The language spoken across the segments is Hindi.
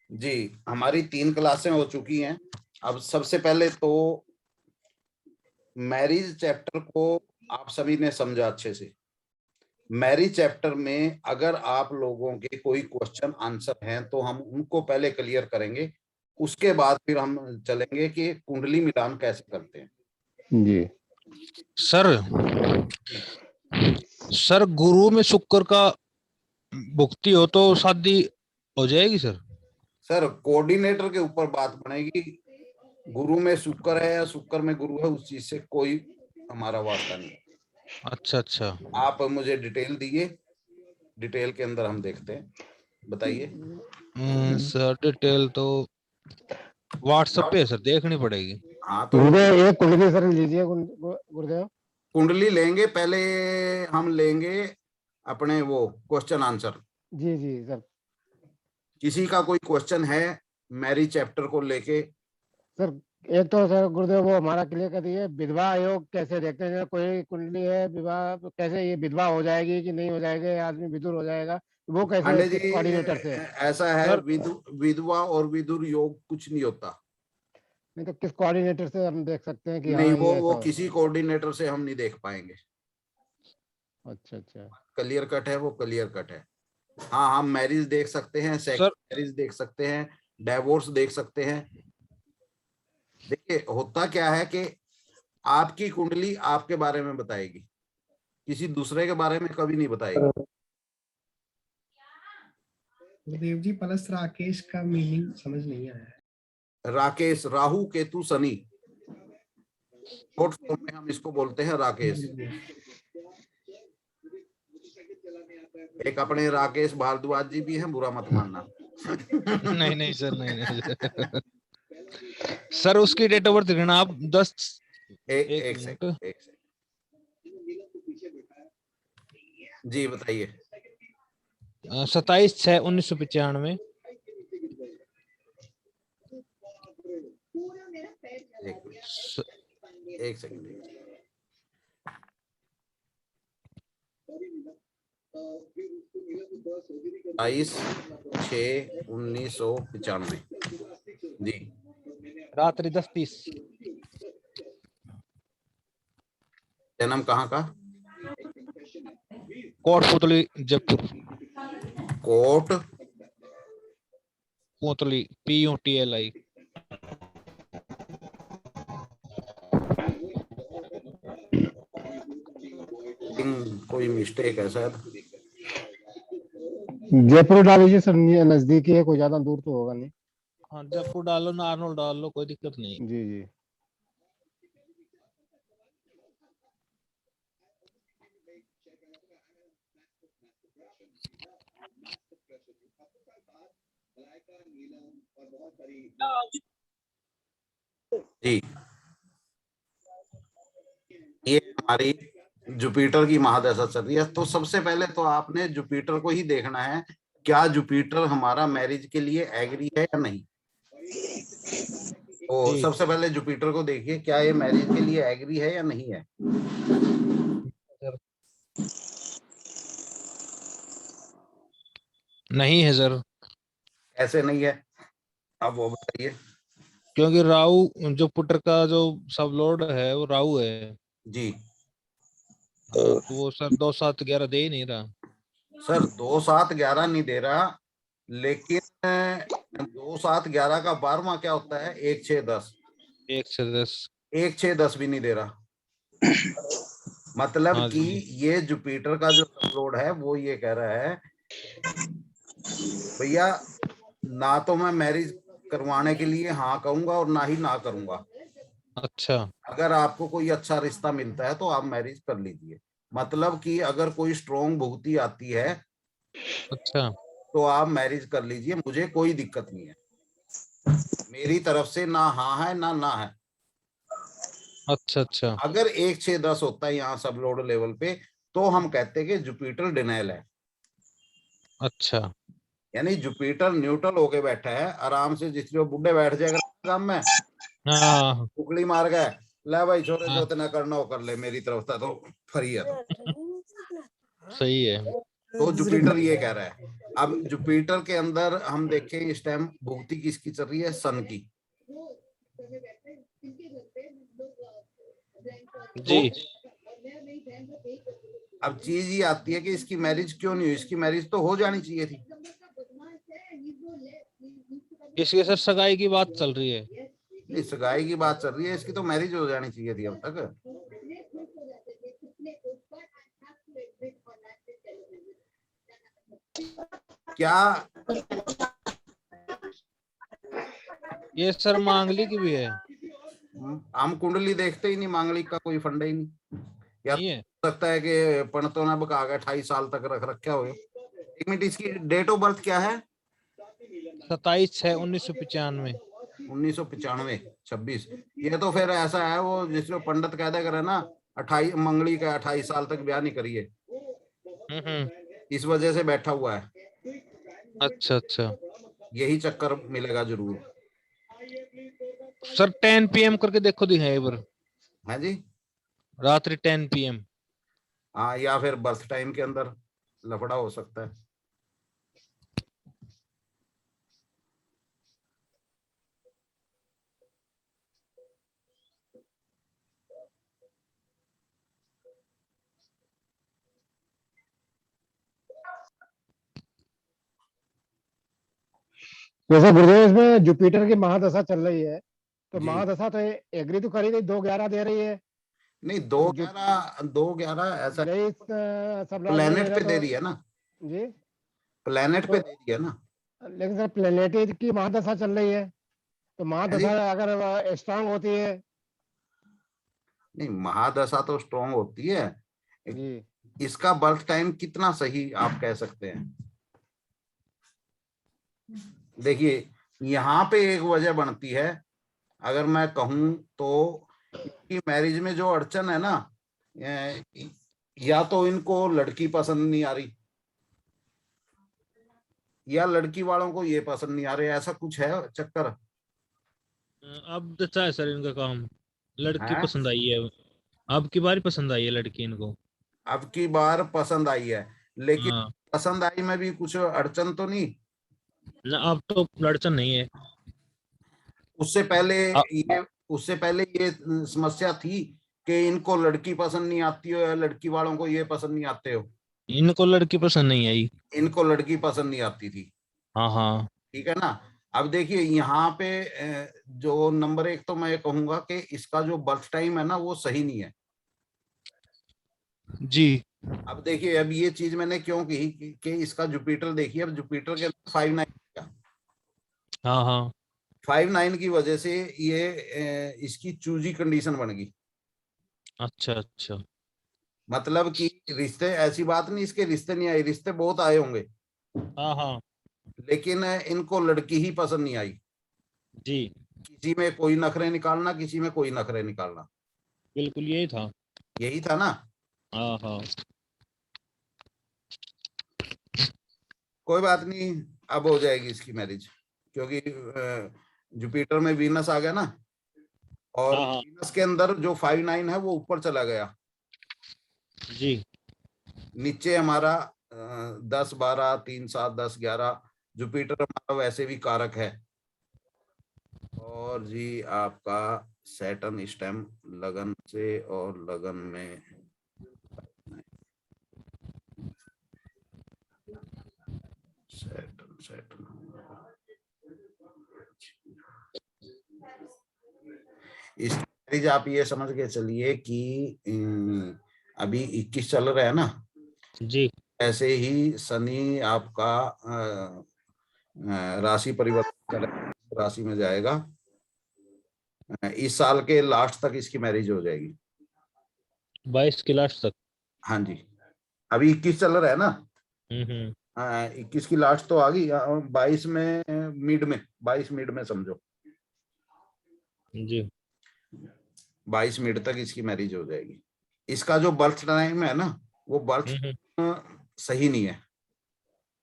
जी, हमारी 3 क्लासें हो चुकी हैं। अब सबसे पहले तो मैरिज चैप्टर को आप सभी ने समझा अच्छे से। मैरिज चैप्टर में अगर आप लोगों के कोई क्वेश्चन आंसर हैं तो हम उनको पहले क्लियर करेंगे, उसके बाद फिर हम चलेंगे कि कुंडली मिलान कैसे करते हैं। जी सर, सर गुरु में शुक्र का भुक्ति हो तो शादी हो जाएगी सर? सर कोऑर्डिनेटर के ऊपर बात बनेगी। गुरु में शुक्र है या शुक्र में गुरु है, उस चीज से कोई हमारा वास्ता नहीं। अच्छा अच्छा, आप मुझे डिटेल दिए, डिटेल के अंदर हम देखते हैं, बताइए। सर डिटेल तो व्हाट्सएप पे है सर, देखनी पड़ेगी। हाँ तो गुरुदेव एक कुंडली सर लीजिए गुरुदेव। कुंडली लेंगे पहले, हम लेंगे अपने वो क्वेश्चन आंसर। जी जी सर। किसी का कोई क्वेश्चन है मैरिज चैप्टर को लेके? सर एक तो सर गुरुदेव वो हमारा क्लियर कर दिए, विधवा योग कैसे देखते हैं? कोई कुंडली है विवाह तो कैसे ये विधवा हो जाएगी कि नहीं हो जाएगी, आदमी विदुर हो जाएगा, वो कैसे पांडे जी, किस कोऑर्डिनेटर से? ऐसा है, सर विधवा और विदुर योग कुछ नहीं होता। नहीं तो किस कोऑर्डिनेटर से हम देख सकते हैं कि नहीं, हाँ ये वो ऐसा? किसी कोऑर्डिनेटर से हम नहीं देख पाएंगे। अच्छा अच्छा। क्लियर कट है, वो क्लियर कट है। हाँ, हम मैरिज देख सकते हैं, सर सेकंड मैरिज देख सकते हैं, डाइवोर्स देख सकते हैं। देखिए होता क्या है कि आपकी कुंडली आपके बारे में बताएगी, किसी दूसरे के बारे में कभी नहीं बताएगी। गुरुदेव जी प्लस राकेश का मीनिंग समझ नहीं आया है। राकेश, राहु केतु शनि, शॉर्ट फॉर्म में हम इसको बोलते हैं राकेश। एक अपने राकेश भारद्वाज जी भी हैं, बुरा मत मानना। नहीं नहीं सर, नहीं नहीं सर उसकी डेट ऑफ बर्थ देना आप 10 एक सेकंड, एक सेकंड जी, बताइए। 27/6/1995। एक सेकंड। 22/6/1995 जी। रात्रि 10:30। जन्म कहाँ का? कोटपुतली जयपुर। कोट पुतली, PUTLI। कोई मिस्टेक है शायद। जयपुर डाल लीजिए सर, नजदीकी है, कोई ज्यादा दूर तो होगा नहीं। हाँ जयपुर डालो, नारनौल डाल लो, कोई दिक्कत नहीं। जी जी। जी, ये हमारी जुपिटर की महादशा चल रही है। तो सबसे पहले तो आपने जुपिटर को ही देखना है, क्या जुपिटर हमारा मैरिज के लिए एग्री है या नहीं। तो सबसे पहले जुपिटर को देखिए, क्या ये मैरिज के लिए एग्री है या नहीं है। नहीं है सर। ऐसे नहीं है, अब वो बताइए। क्योंकि राहु जो पुटर का जो सब लॉर्ड है वो राहु है जी। तो वो सर 2 7 11 दे ही नहीं रहा। सर 2 7 11 नहीं दे रहा, लेकिन 2 7 11 का 12वां क्या होता है? 1 6 10। 1 से 10। 1 6 10 भी नहीं दे रहा। मतलब हाँ कि जी। ये जुपिटर का जो सबलोड है वो ये कह रहा है, भैया ना तो मैं मैरिज करवाने के लिए हाँ कहूंगा और ना ही ना करूंगा। अच्छा अगर आपको कोई अच्छा रिश्ता मिलता है तो आप मैरिज कर लीजिए। मतलब कि अगर कोई स्ट्रॉन्ग भूति आती है अच्छा तो आप मैरिज कर लीजिए, मुझे कोई दिक्कत नहीं है। मेरी तरफ से ना हाँ है ना ना है। अच्छा अच्छा अगर 1 6 10 होता है यहाँ सब लोड लेवल पे, तो हम कहते हैं कि जुपिटर डिनायल है। अच्छा। यानी जुपिटर न्यूट्रल होके बैठा है, आराम से, जिस जो बुढ़े बैठ जाएगा काम में, हाँ उकली मार गए, ले भाई छोरे जो हाँ इतना करना हो कर ले, मेरी तरफ था तो फ्री है। तो सही है। जुपिटर ये कह रहा है। अब जुपिटर के अंदर हम देखें इस टाइम भुक्ति किसकी चल रही है, सन की। जी। अब चीज ये आती है कि इसकी मैरिज क्यों नहीं हुई, इसकी मैरिज तो हो जानी चाहिए थी। इसके सर सगाई की बात चल रही है। इस सगाई की बात चल रही है, इसकी तो मैरिज हो जानी चाहिए थी अब तक। क्या ये सर मांगलिक भी है? हम कुंडली देखते ही नहीं, मांगलिक का कोई फंडा ही नहीं। या नहीं है। हो सकता है कि पंडितों ने बका के 28 साल तक रख रखा हो। एक मिनट, इसकी डेट ऑफ बर्थ क्या है? 27/6/1995। 1995 26। ये तो फिर ऐसा है वो जिसमें पंडित कहते करे ना 28 मंगली का 28 साल तक ब्याह नहीं करिए, इस वजह से बैठा हुआ है। अच्छा अच्छा। यही चक्कर मिलेगा जरूर। सर 10 PM करके देखो दिखाए एक बार, है जी। रात्रि 10 PM। हाँ, या फिर बर्थ टाइम के अंदर लफड़ा हो सकता है। जैसे गुरुदेव इसमें जुपिटर की महादशा चल रही है, तो जी। महादशा तो एग्री तो करी नहीं, 2/11 दे रही है। नहीं, तो जो 2/11 ऐसा यही सब राशि में प्लेनेट मेरा पे दे तो रही है ना, जी। प्लेनेट पे तो दे रही है ना। लेकिन सर प्लेनेटरी की महादशा चल रही है, तो है जी। महादशा अगर स्ट्रांग होती है। नहीं, महादशा तो स्ट्रॉन्ग होती है। जी। इसका बर्थ टाइम कितना सही आप कह सकते हैं? देखिए, यहाँ पे एक वजह बनती है, अगर मैं कहूं तो इनकी मैरिज में जो अड़चन है ना, या तो इनको लड़की पसंद नहीं आ रही, या लड़की वालों को ये पसंद नहीं आ रही, ऐसा कुछ है चक्कर। अब अच्छा है सर इनका काम, लड़की है, पसंद आई है। अब की बार पसंद आई है लड़की इनको। अब की बार पसंद आई है, लेकिन हाँ पसंद आई में भी कुछ अड़चन तो नहीं? ना, अब तो लड़चन नहीं है। उससे पहले अ- ये उससे पहले ये समस्या थी कि इनको लड़की पसंद नहीं आती हो, या लड़की वालों को ये पसंद नहीं आते हो? इनको लड़की पसंद नहीं आई। इनको लड़की पसंद नहीं आती थी। हाँ हाँ। ठीक है ना। अब देखिए यहाँ पे जो नंबर एक तो मैं कहूंगा कि इसका जो बर्थ टाइम है ना वो सही नहीं है। जी। अब देखिए, अब ये चीज मैंने क्यों कही कि इसका जुपिटर देखिए, अब जुपिटर के 5/9 हाँ हाँ। 5/9 की वजह से ये इसकी चूजी कंडीशन बन गई। अच्छा अच्छा। मतलब कि रिश्ते, ऐसी बात नहीं इसके रिश्ते नहीं आए, रिश्ते बहुत आए होंगे, हाँ हाँ। लेकिन इनको लड़की ही पसंद नहीं आई। जी किसी में कोई नखरे निकालना, किसी में कोई नखरे निकालना, बिल्कुल यही था। यही था ना। हाँ हाँ। कोई बात नहीं, अब हो जाएगी इसकी मैरिज, क्योंकि जुपिटर में वीनस आ गया ना, और हाँ हाँ। वीनस के अंदर जो 5/9 है वो ऊपर चला गया। जी। नीचे हमारा 10 12 3 7 10 11, जुपिटर हमारा वैसे भी कारक है। और जी आपका सैटर्न इस टाइम लगन से, और लगन में सैटर्न सैटर्न इस मैरिज आप ये समझ के चलिए कि अभी 21 चल रहा है ना, जी। ऐसे ही शनि आपका राशि परिवर्तन कर राशि में जाएगा। इस साल के लास्ट तक इसकी मैरिज हो जाएगी। 22 के लास्ट तक। हाँ जी, अभी 21 चल रहा है ना। 21 की लास्ट तो आ गई, 22 में मिड में, 22 मिड में समझो, जी। 22 मिड तक इसकी मैरिज हो जाएगी। इसका जो बर्थ टाइम है ना वो बर्थ सही नहीं है,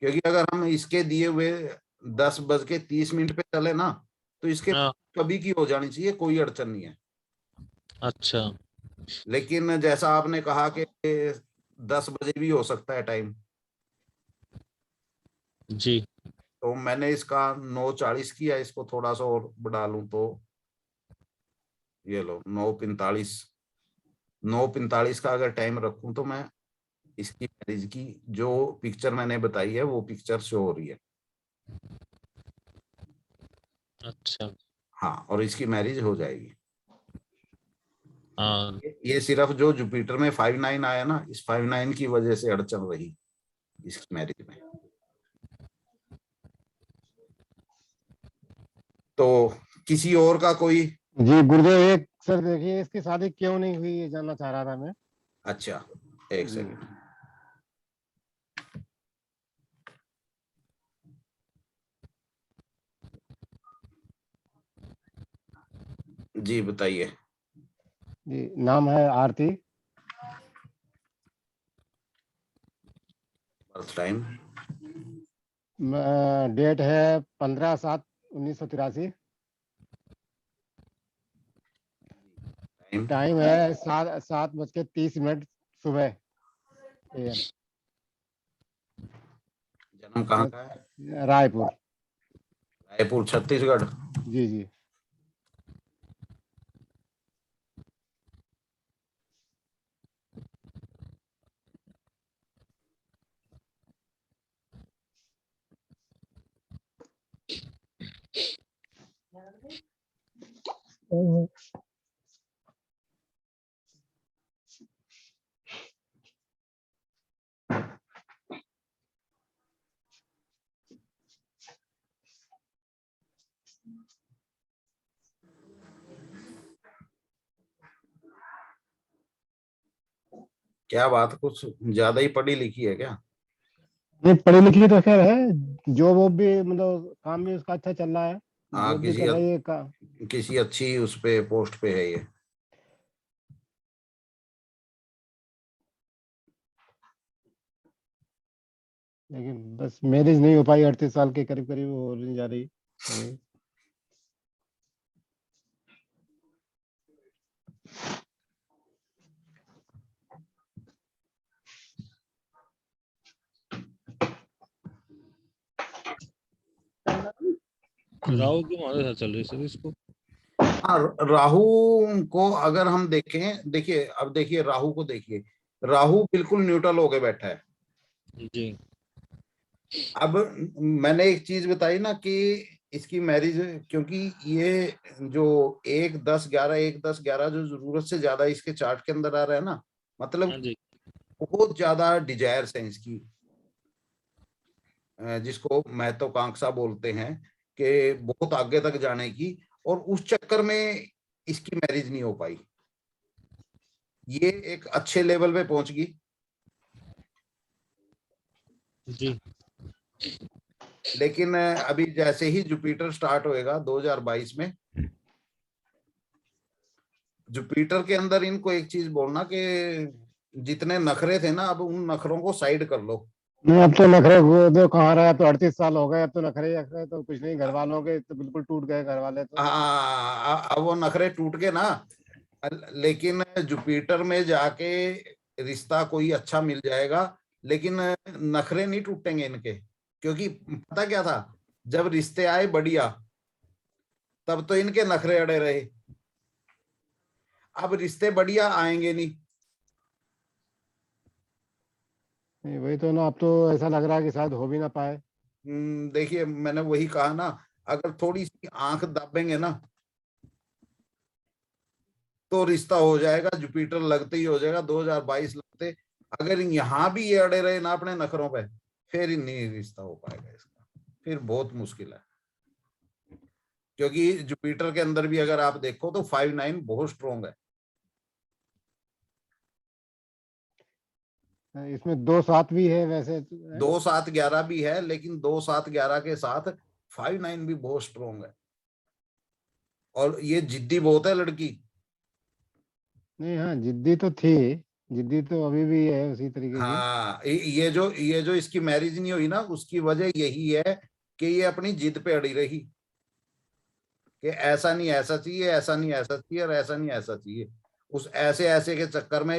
क्योंकि अगर हम इसके दिए हुए 10:30 पे चले ना, तो इसके हाँ। कभी की हो जानी चाहिए, कोई अड़चन नहीं है। अच्छा। लेकिन जैसा आपने कहा कि 10 बजे भी हो सकता है टाइम। जी तो मैंने इसका 9:40 किया, इसको थोड़ा सा और बढ़ा लूं तो ये लो 9:45। 9:45 का अगर टाइम रखूं तो मैं इसकी मैरिज की जो पिक्चर मैंने बताई है वो पिक्चर शो हो रही है। अच्छा। हाँ, और इसकी मैरिज हो जाएगी। हाँ ये सिर्फ जो जुपिटर में 5-9 आया ना, इस 5-9 की वजह से अड़चन रही इसकी मैरिज में। तो किसी और का कोई? जी गुरुदेव, एक सर देखिए, इसकी शादी क्यों नहीं हुई ये जानना चाह रहा था मैं। अच्छा, एक जी। सेकंड। जी बताइए। जी, नाम है आरती। Birth time? डेट है 15/7/1983। टाइम? टाइम है 7:30 सुबह AM। जन्म कहाँ का है? रायपुर। रायपुर छत्तीसगढ़? जी जी। क्या बात, कुछ ज्यादा ही पढ़ी लिखी है क्या? नहीं, पढ़ी लिखी तो खैर है, जॉब वॉब भी मतलब काम भी उसका अच्छा चल रहा है, हाँ, जॉब भी कर रही है का। किसी अच्छी उस पे पोस्ट पे है ये। लेकिन बस मैरिज नहीं हो पाई, 38 साल के करीब करीब होने जा रही है। राहु की महादशा चल रही है सर इसको। हाँ, राहु को अगर हम देखें, देखिए अब देखिए राहु को देखिए, राहु बिल्कुल न्यूट्रल होके बैठा है। जी अब मैंने एक चीज बताई ना कि इसकी मैरिज, क्योंकि ये जो 1-10-11 1-10-11 जो जरूरत से ज्यादा इसके चार्ट के अंदर आ रहा है ना, मतलब हाँ जी। बहुत ज्यादा डिजायर्स हैं इसकी, जिसको महत्वाकांक्षा बोलते हैं, कि बहुत आगे तक जाने की, और उस चक्कर में इसकी मैरिज नहीं हो पाई। ये एक अच्छे लेवल पे पहुंच गई, जी लेकिन अभी जैसे ही जुपिटर स्टार्ट होएगा 2022 में, जुपिटर के अंदर इनको एक चीज बोलना कि जितने नखरे थे ना, अब उन नखरों को साइड कर लो। नहीं, अब तो नखरे दो कहाँ रहे, अब तो 38 साल हो गए, अब तो नखरे नखरे तो कुछ नहीं, घर वालों के तो बिल्कुल टूट गए घर वाले तो। अब वो नखरे टूट गए ना, लेकिन जुपिटर में जाके रिश्ता कोई अच्छा मिल जाएगा, लेकिन नखरे नहीं टूटेंगे इनके, क्योंकि पता क्या था, जब रिश्ते आए बढ़िया तब तो इनके नखरे अड़े रहे, अब रिश्ते बढ़िया आएंगे नहीं। नहीं, वही तो ना, अब तो ऐसा लग रहा है कि शायद हो भी ना पाए। देखिए मैंने वही कहा ना, अगर थोड़ी सी आंख दाबेंगे ना तो रिश्ता हो जाएगा, जुपिटर लगते ही हो जाएगा 2022 लगते। अगर यहाँ भी ये अड़े रहे ना अपने नखरों पे, फिर ही नहीं रिश्ता हो पाएगा इसका, फिर बहुत मुश्किल है। क्योंकि जुपिटर के अंदर भी अगर आप देखो तो 5-9 बहुत स्ट्रोंग है। इसमें 2/7 भी है वैसे तो, है? 2-7-11 भी है, लेकिन 2-7-11 के साथ 5-9 भी बहुत स्ट्रोंग है, और ये जिद्दी बहुत है लड़की। नहीं, हाँ जिद्दी तो थी, जिद्दी तो अभी भी है उसी तरीके की। हाँ, ये जो इसकी मैरिज नहीं हुई ना, उसकी वजह यही है कि ये अपनी जिद पे अड़ी रही, कि ऐसा नहीं ऐसा चाहिए, ऐसा नहीं ऐसा चाहिए, और ऐसा नहीं ऐसा चाहिए। उस ऐसे ऐसे के चक्कर में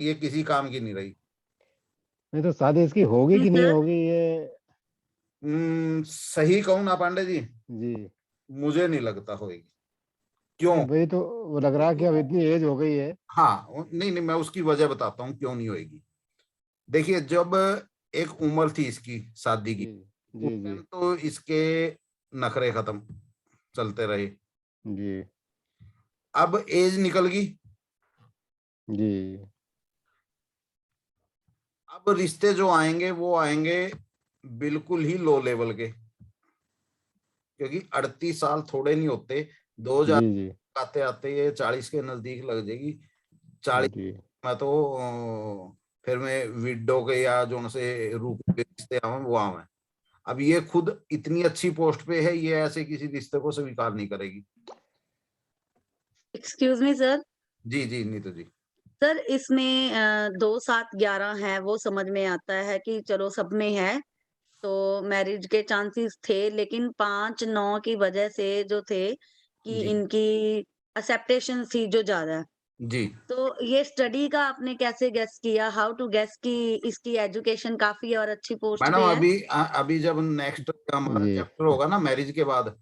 ये किसी काम की नहीं रही। नहीं तो शादी इसकी होगी कि नहीं होगी ये। सही कहूं ना पांडे जी, जी मुझे नहीं लगता होगी। क्यों? वही तो वो लग रहा है कि अब इतनी एज हो गई है। हाँ, नहीं नहीं, मैं उसकी वजह बताता हूँ क्यों नहीं होगी। देखिए, जब एक उम्र थी इसकी शादी की, जी उस जी जी टाइम तो इसके नखरे खत्म चलते रहे। जी अब एज निकल गई, जी अब रिश्ते जो आएंगे वो आएंगे बिल्कुल ही लो लेवल के, क्योंकि 38 साल थोड़े नहीं होते। 2000 जी जी आते आते ये 40 के नजदीक लग जाएगी। 40 जी में तो फिर मैं विडो के या जो से रूप के रिश्ते आवे वो आवे। अब ये खुद इतनी अच्छी पोस्ट पे है, ये ऐसे किसी रिश्ते को स्वीकार नहीं करेगी। Excuse me sir. जी जी नीतू जी। सर इसमें 2 7 11 है, वो समझ में आता है कि चलो सब में है, तो मैरिज के चांसेस थे, लेकिन 5 9 की वजह से जो थे कि जी इनकी एक्सेप्टेशन थी जो ज्यादा। जी तो ये स्टडी का आपने कैसे गेस किया, हाउ टू गेस कि इसकी एजुकेशन काफी और अच्छी पोस्ट मैडम, पे है? अभी जब नेक्स्ट हमारा जी चैप्टर होगा ना मैरिज के बाद,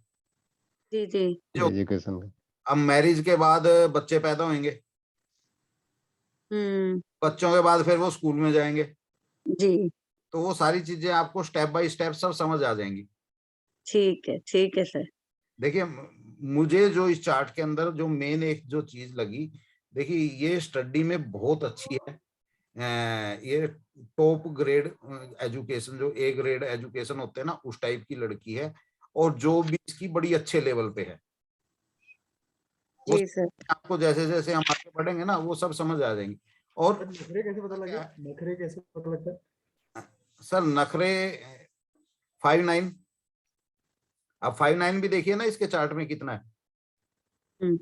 जी जी जो एजुकेशन। अब मैरिज के बाद बच्चे पैदा होंगे, हम्म। बच्चों के बाद फिर वो स्कूल में जाएंगे, जी तो वो सारी चीजें आपको स्टेप बाय स्टेप सब समझ आ जाएंगी। ठीक है सर। देखिए, मुझे जो इस चार्ट के अंदर जो मेन एक जो चीज लगी, देखिए ये स्टडी में बहुत अच्छी है। ये टॉप ग्रेड एजुकेशन, जो ए ग्रेड एजुकेशन होते हैं ना, उस टाइप की लड़की है, और जो भी इसकी बड़ी अच्छे लेवल पे है। वो जी सर। आपको जैसे जैसे हम आगे बढ़ेंगे ना वो सब समझ आ जाएंगे। और नखरे कैसे पता लगे? नखरे कैसे पता लगता है? सर नखरे 5'9", अब 5'9" भी देखिए ना इसके चार्ट में कितना है। हम्म।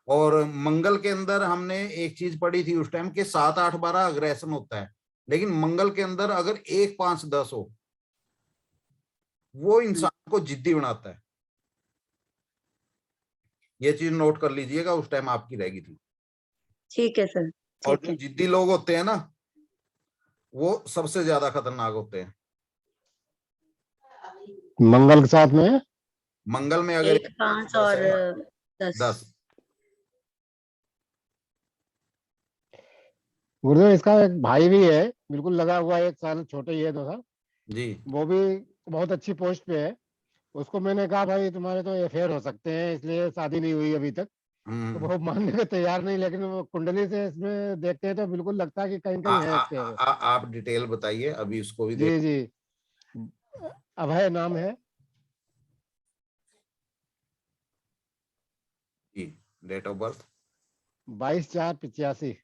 और मंगल के अंदर हमने एक चीज पढ़ी थी उस टाइम के 7 8 12 अग्रेशन होता है, लेकिन मंगल के अंदर अगर 1 5 10 हो, वो इंसान को जिद्दी बनाता है। ये चीज नोट कर लीजिएगा, उस टाइम आपकी रहेगी थी। ठीक है सर। और ठीक जो है। जिद्दी लोग होते हैं ना, वो सबसे ज्यादा खतरनाक होते हैं। मंगल के साथ में मंगल में अगर 1 5 10 और है, 10। 10। गुरुदेव इसका एक भाई भी है, बिल्कुल लगा हुआ है, 1 साल छोटे ही है थोड़ा। जी वो भी बहुत अच्छी पोस्ट पे है। उसको मैंने कहा भाई तुम्हारे तो अफेयर हो सकते हैं, इसलिए शादी नहीं हुई अभी तक। तो हम्म। वो मानने को तैयार नहीं, लेकिन वो कुंडली से इसमें देखते हैं तो बिल्कुल लगता है कि कहीं आ, कहीं है आ, इसके। आ, आप डिटेल बताइए, अभी उसको भी देख। जी जी अभय नाम है। जी, date of birth, 22/4/85।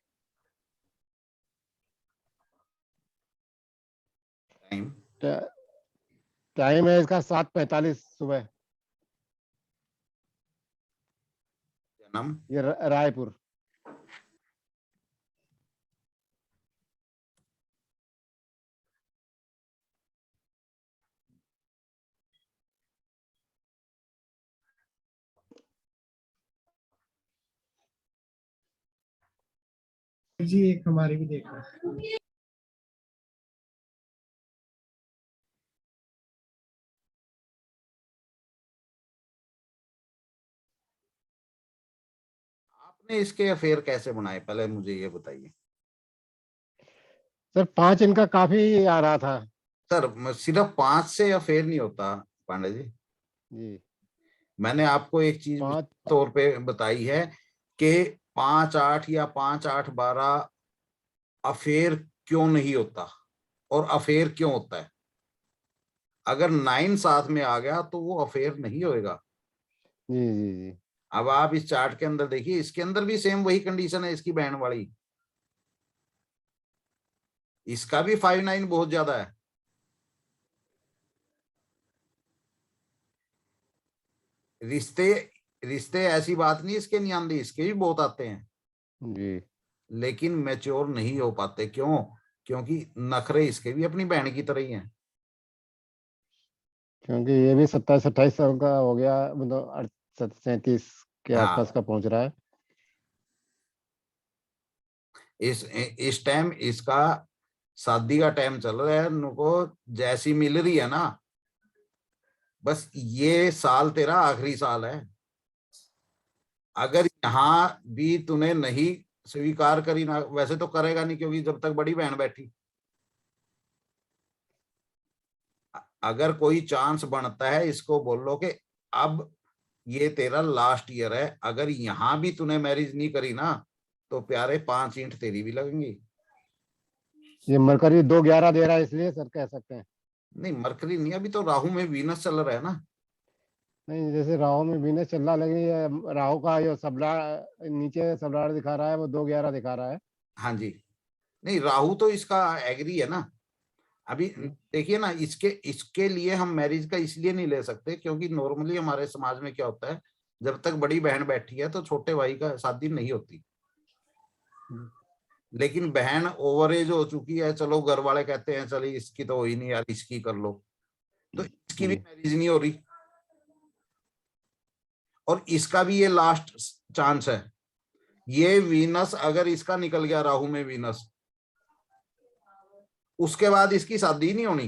Time, time है इसका 7:45 सुबह। जन्म, ये रायपुर। जी एक हमारी भी देखना है। आपने इसके अफेयर कैसे बनाए, पहले मुझे ये बताइए। सर 5 इनका काफी आ रहा था। सर सिर्फ 5 से अफेयर नहीं होता पांडे जी। जी मैंने आपको एक चीज 5। तौर पे बताई है कि 5 8 या 5 8 12 अफेयर क्यों नहीं होता, और अफेयर क्यों होता है। अगर 9 साथ में आ गया तो वो अफेयर नहीं होएगा। जी जी जी अब आप इस चार्ट के अंदर देखिए, इसके अंदर भी सेम वही कंडीशन है इसकी बहन वाली। इसका भी 5'9" बहुत ज्यादा है। रिश्ते रिश्ते ऐसी बात नहीं इसके नहीं आते, इसके भी बहुत आते हैं, जी लेकिन मैच्योर नहीं हो पाते। क्यों? क्योंकि नखरे इसके भी अपनी बहन की तरह ही हैं। क्योंकि ये भी 27 28 साल का हो गया, मतलब 37 के आसपास हाँ, का पहुंच रहा है। इस टाइम इसका शादी का टाइम चल रहा है, उनको जैसी मिल रही है ना, बस ये साल तेरा आखिरी साल है। अगर यहाँ भी तूने नहीं स्वीकार करी ना, वैसे तो करेगा नहीं क्योंकि जब तक बड़ी बहन बैठी, अगर कोई चांस बनता है इसको बोल लो कि अब ये तेरा लास्ट ईयर है, अगर यहाँ भी तूने मैरिज नहीं करी ना तो प्यारे 5 ईंट तेरी भी लगेंगी। ये मरकरी 2-11 दे रहा है इसलिए सर कह सकते हैं। नहीं मरकरी नहीं, अभी तो राहु में वीनस चल रहा है ना। नहीं, जैसे राहु में वीनस चल रहा, लेकिन राहु का जो सबला नीचे सबलाड़ दिखा रहा है वो 2-11 दिखा रहा है। हाँ जी, नहीं राहु तो इसका एग्री है ना। अभी देखिए ना, इसके लिए हम मैरिज का इसलिए नहीं ले सकते क्योंकि नॉर्मली हमारे समाज में क्या होता है, जब तक बड़ी बहन बैठी है तो छोटे भाई का शादी नहीं होती। लेकिन बहन ओवर एज हो चुकी है, चलो घर वाले कहते हैं चलिए इसकी तो हो ही नहीं यार, इसकी कर लो, तो इसकी भी मैरिज नहीं हो रही। और इसका भी ये लास्ट चांस है। ये वीनस अगर इसका निकल गया राहु में वीनस, उसके बाद इसकी शादी नहीं होनी।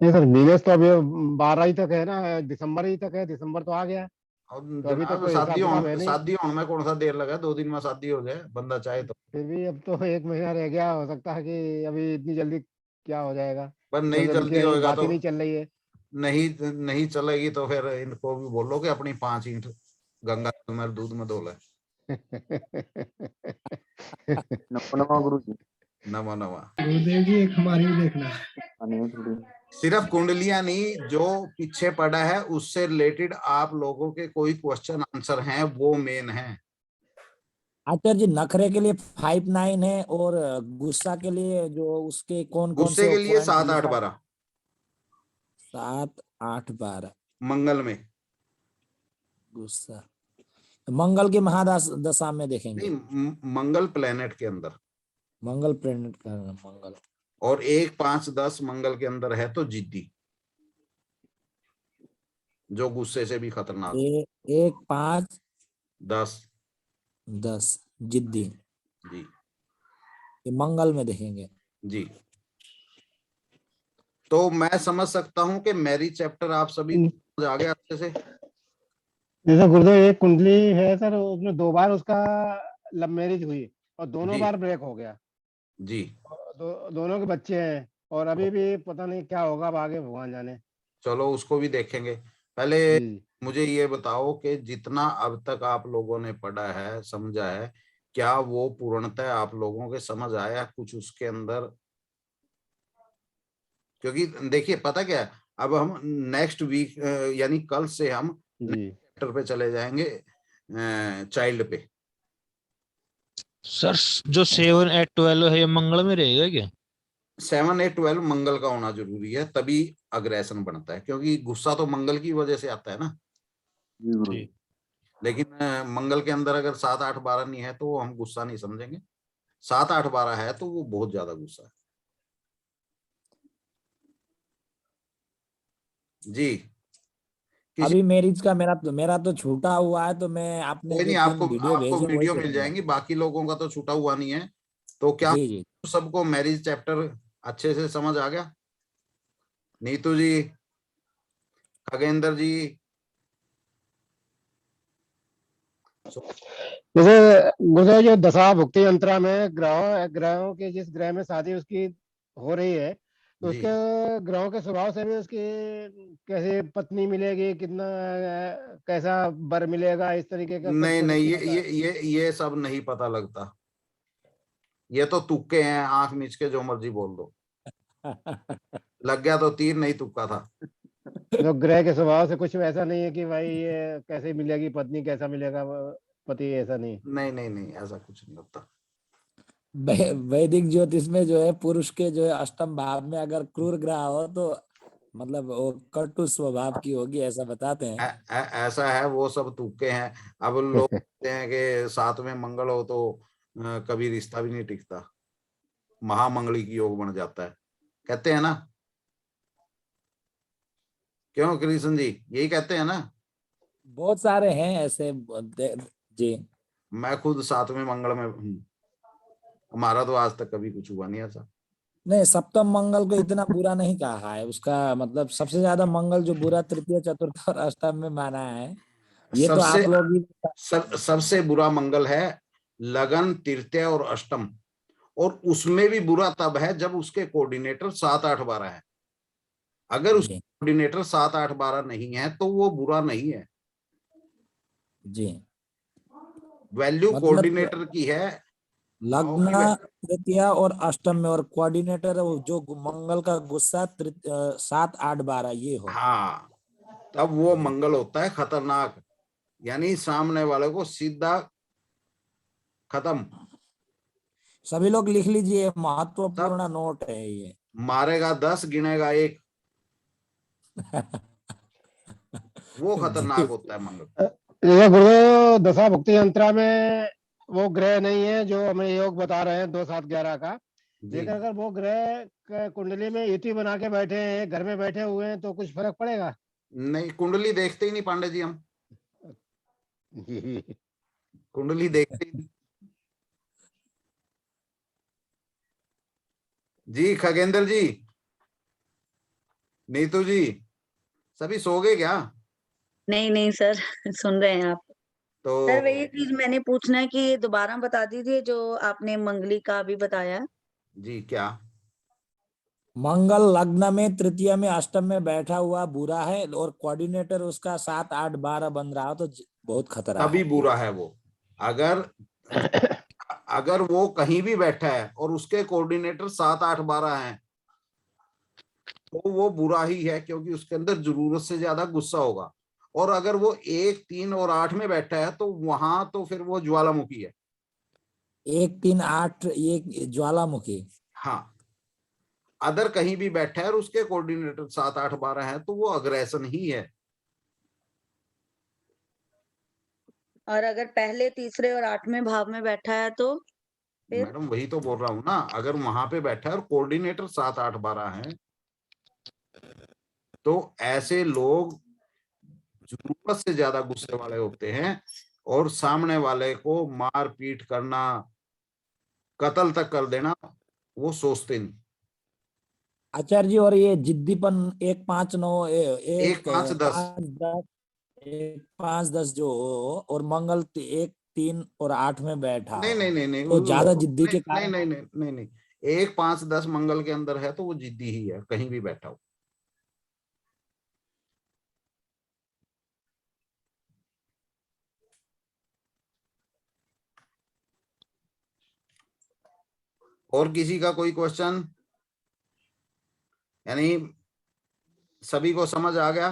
नहीं सर, वीनस तो अभी 12 ही तक है ना, दिसंबर ही तक है, दिसंबर तो आ गया। और तो अभी तो जनाब कोई हिसाब किताब है नहीं। शादी होने में कौन सा देर लगा, 2 दिन में शादी हो जाए बंदा चाहे तो। फिर भी अब तो 1 महीना रह गया, हो सकता है कि अभी इतनी जल्दी क्या हो जाएगा, पर तो नहीं जल्दी जल्दी होएगा बात ही तो नहीं चल रही है। नहीं चलेगी तो फिर इनको भी बोलो कि अपनी 5 ईंट गंगा जल में दूध में धो ले। नमो गुरु जी। नवा नवा। गुरुदेव जी एक हमारी भी देखना। सिर्फ कुंडलियां नहीं, जो पीछे पड़ा है उससे रिलेटेड आप लोगों के कोई क्वेश्चन आंसर हैं वो मेन है। आचार्य जी, नखरे के लिए 5-9 है और गुस्सा के लिए जो उसके कौन कौन गुस्से से के लिए 7, 8, 12 12 7, 8, 12 मंगल में। गुस्सा मंगल के महादशा में देखेंगे। नहीं मंगल प्लेनेट के अंदर, मंगल प्लेनेट का मंगल। और 1, 5, 10 मंगल के अंदर है तो जिद्दी, जो गुस्से से भी खतरनाक। 1, 5, 10 जिद्दी, जी ये मंगल में देखेंगे जी। तो मैं समझ सकता हूं कि मैरिज चैप्टर आप सभी समझ आ गए अच्छे से। जैसे गुरुदेव एक कुंडली है सर, उसमें 2 बार उसका लव मैरिज हुई और दोनों जी बार ब्रेक हो गया। जी। दोनों के बच्चे हैं और अभी भी पता नहीं क्या होगा, अब आगे भगवान जाने। चलो उसको भी देखेंगे। पहले जी मुझे ये बताओ कि जितना अब तक आप लोगों ने पढ़ा है समझा है, क्या वो पूर्णतः आप लोगों के समझ आया कुछ उसके अंदर? क्योंकि देखिए पता क्या है, अब हम नेक्स्ट वीक यानी कल से हम जी चैप्टर पे चले जाएंगे, चाइल्ड पे। सर जो 7, 8, 12 है ये मंगल में रहेगा क्या? 7, 8, 12 मंगल का होना जरूरी है, तभी अग्रेशन बनता है, क्योंकि गुस्सा तो मंगल की वजह से आता है ना। जी। लेकिन मंगल के अंदर अगर 7, 8, 12 नहीं है तो हम गुस्सा नहीं समझेंगे। 7, 8, 12 है तो वो बहुत ज्यादा गुस्सा है। जी अभी मैरिज का मेरा तो छूटा हुआ है, तो मैं आपने कोई जो नहीं, 3 वीडियो आपको भेजे वही वीडियो मिल देखूंगा। जाएंगी, बाकी लोगों का तो छूटा हुआ नहीं है। तो क्या जी जी। सबको मैरिज चैप्टर अच्छे से समझ आ गया? नीतू जी, खगेंद्र जी, जैसे गुरुदेव जो दशा भुक्ति अंतरा में ग्रहों के जिस ग्रह में शादी उसकी हो रही है, तो जी उसके ग्रहों के स्वभाव से भी उसकी कैसे पत्नी मिलेगी, कितना कैसा वर मिलेगा, इस तरीके का नहीं कुछ नहीं, पता है? ये सब नहीं पता लगता। ये तो तुक्के हैं, आंख मीच के जो मर्जी बोल दो। लग गया तो तीर, नहीं तुक्का था। जो ग्रह के स्वभाव से कुछ ऐसा नहीं है कि भाई ये कैसे मिलेगी पत्नी, कैसा मिलेगा पति, ऐसा नहीं? नहीं नहीं नहीं, ऐसा कुछ नहीं होता। वैदिक ज्योतिष में जो है पुरुष के जो है अष्टम भाव में अगर क्रूर ग्रह हो तो मतलब वो कटु स्वभाव की होगी, ऐसा बताते हैं। ऐसा है, वो सब तुक्के हैं। अब लोग कहते हैं कि 7 में मंगल हो तो कभी रिश्ता भी नहीं टिकता, महामंगली की योग बन जाता है, कहते हैं ना। क्यों कृष्ण जी, यही कहते हैं ना? बहुत सारे हैं ऐसे जी। मैं खुद 7 में मंगल में हूँ, हमारा तो आज तक कभी कुछ हुआ नहीं ऐसा। नहीं, सप्तम मंगल को इतना बुरा नहीं कहा है, उसका मतलब सबसे ज्यादा मंगल जो बुरा तृतीय चतुर्थ और अष्टम में माना है, ये तो सबसे आप लोग ही सबसे बुरा मंगल है लगन, तृतीय और अष्टम, और उसमें भी बुरा तब है जब उसके कोऑर्डिनेटर 7, 8, 12 है। अगर उसके जी कोऑर्डिनेटर 7, 8, 12 नहीं है तो वो बुरा नहीं है। जी। वैल्यू मतलब कोऑर्डिनेटर की है। भाव की लग्न, तृतीय और अष्टम में, और कोऑर्डिनेटर जो मंगल का गुस्सा 7, 8, 12 ये हो। हाँ, तब वो मंगल होता है खतरनाक, यानी सामने वाले को सीधा खत्म। सभी लोग लिख लीजिए, तब महत्वपूर्ण नोट है ये। मारेगा 10, गिनेगा 1, वो जी खतरनाक होता है मंगल। ये गुरु दशा भुक्ति यंत्रा में वो ग्रह नहीं है जो हमें योग बता रहे हैं 2, 7, 11 का। जी लेकिन अगर वो ग्रह कुंडली में ईटी बना के बैठे हैं, घर में बैठे हुए हैं, तो कुछ फर्क पड़ेगा? नहीं, कुंडली देखते ही नहीं पांडे जी, हम कुंडली देखते ही नहीं। जी खगेंद्र जी, नीतू जी, सभी सो गए क्या? नहीं नहीं सर, सुन रहे हैं आप। तो सर वही चीज मैंने पूछना है कि दोबारा बता दीजिए जो आपने मंगली का अभी बताया। जी क्या? मंगल लग्न में, तृतीय में, अष्टम में बैठा हुआ बुरा है, और कोऑर्डिनेटर उसका 7, 8, 12 बन रहा हो तो बहुत खतरा तभी है। बुरा है वो। अगर अगर वो कहीं भी बैठा है और उसके कोऑर्डिनेटर 7, 8, 12 हैं तो वो बुरा ही है, क्योंकि उसके अंदर जरूरत से ज्यादा गुस्सा होगा। और अगर वो 1, 3 और 8 में बैठा है तो वहां तो फिर वो ज्वालामुखी है। 1, 3, 8 ये ज्वालामुखी। हाँ, अदर कहीं भी बैठा है और उसके कोऑर्डिनेटर 7, 8, 12 है तो वो अग्रेशन ही है। और अगर पहले, तीसरे और 8वें भाव में बैठा है तो फिर? मैडम वही तो बोल रहा हूँ ना, अगर वहां पे बैठा है और कोऑर्डिनेटर 7, 8, 12 है तो ऐसे लोग जरूरत से ज्यादा गुस्से वाले होते हैं और सामने वाले को मार पीट करना, कत्ल तक कर देना वो सोचते नहीं। आचार्य जी, और ये जिद्दीपन 1, 5, 9, 1, 5, 10 5, 10, 1, 5, 10 जो हो, और मंगल 1, 3 और 8 में बैठा नहीं नहीं हो, नहीं नहीं तो ज्यादा जिद्दी नहीं के नहीं कारण। नहीं नहीं नहीं नहीं 1, 5, 10 मंगल के अंदर है तो वो जिद्दी ही है, कहीं भी बैठा हो। और किसी का कोई क्वेश्चन? यानी सभी को समझ आ गया?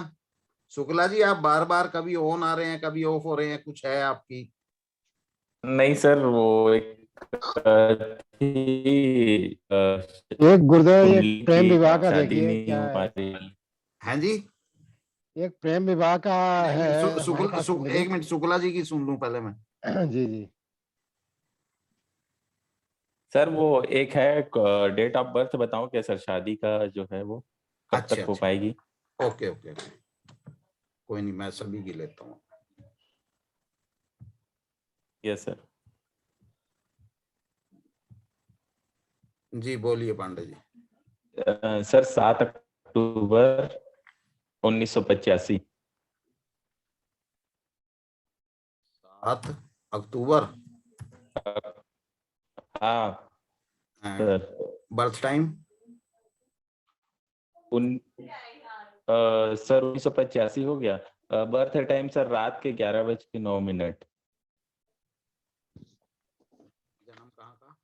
शुक्ला जी, आप बार बार कभी ऑन आ रहे हैं, कभी ऑफ हो रहे हैं, कुछ है आपकी? नहीं सर, वो एक थी एक गुरुदेव, ये कुंडली प्रेम की, विवाह का शादी देखिए नहीं क्या हो पा है। रही। हैं जी? एक प्रेम विवाह का है हमारे पास कुंडली। एक मिनट, शुक्ला जी की सुन लूं पहले मैं। जी जी। सर वो एक है, डेट ऑफ बर्थ बताओ क्या सर, शादी का जो है वो कब अच्छा तक हो अच्छा, पाएगी? ओके ओके ओके, कोई नहीं, मैं सभी की लेता हूँ। Yes sir. जी बोलिए पांडे जी। सर 7 अक्टूबर 1985। 7 अक्टूबर। हाँ सर। Birth time? सर 1985 हो गया। बर्थ टाइम सर रात के 11:09। जन्म कहाँ का?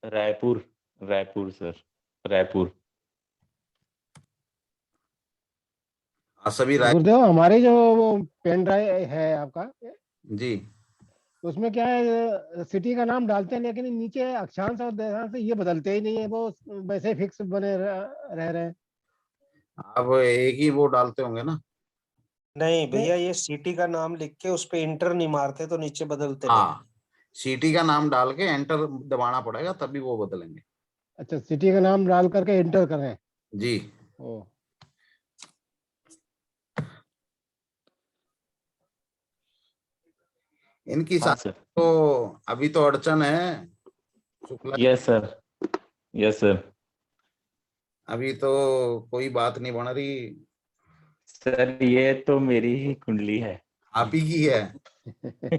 रायपुर, रायपुर सर, रायपुर। सभी राय। गुरुदेव, हमारे जो वो पेन ड्राइव है आपका, जी तो उसमें क्या है, सिटी का नाम डालते हैं लेकिन नीचे अक्षांश और दशांश ये बदलते ही नहीं है, वो वैसे फिक्स बने रह रहे हैं। अब एक ही वो डालते होंगे ना? नहीं नहीं, भैया, ये सिटी का नाम लिख के उस पे इंटर नहीं मारते तो नीचे बदलते नहीं। हाँ, सिटी का नाम डाल के एंटर दबाना पड़ेगा तभी वो बदलेंगे। अच्छा, सिटी का नाम डाल करके एंटर करें। जी ओ, इनकी हाँ शादी सर। तो अभी तो अड़चन है, Shukla yes sir, yes sir. अभी तो कोई बात नहीं बन रही, सर ये तो मेरी ही कुंडली है। आप ही की है।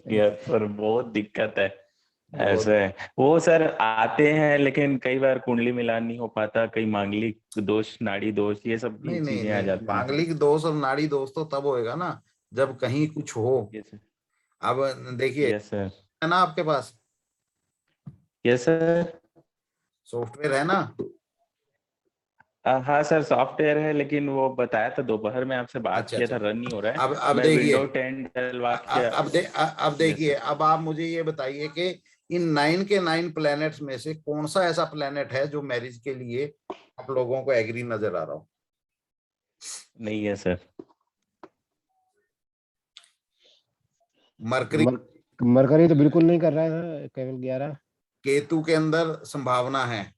यस सर, बहुत दिक्कत है। बहुत- ऐसे है वो सर, आते हैं लेकिन कई बार कुंडली मिलान नहीं हो पाता, कई मांगलिक दोष, नाड़ी दोष, ये सब भी नहीं नहीं चीजें आ नहीं, जाती हैं। मांगलिक दोष और नाड़ी दोष तो तब होएगा ना जब कहीं कुछ हो। यस सर, अब देखिए, यस सर, है ना आपके पास यस सर। सॉफ्टवेयर है ना? हाँ सर, सॉफ्टवेयर है, लेकिन वो बताया था दोपहर में आपसे बात अच्छा किया था, अच्छा। रन नहीं हो रहा है। अब मैं देखिए, विंडो 10 डलवा के। अब यस देखिए, सर। अब आप मुझे ये बताइए कि इन 9 के 9 प्लैनेट्स में से कौन सा ऐसा प्लैनेट है जो मैरिज के लिए आप लोगों को एग्री नजर आ रहा हो? नहीं है सर। मरकरी, मरकरी तो बिल्कुल नहीं कर रहा है, केवल 11। केतु के अंदर संभावना है। ये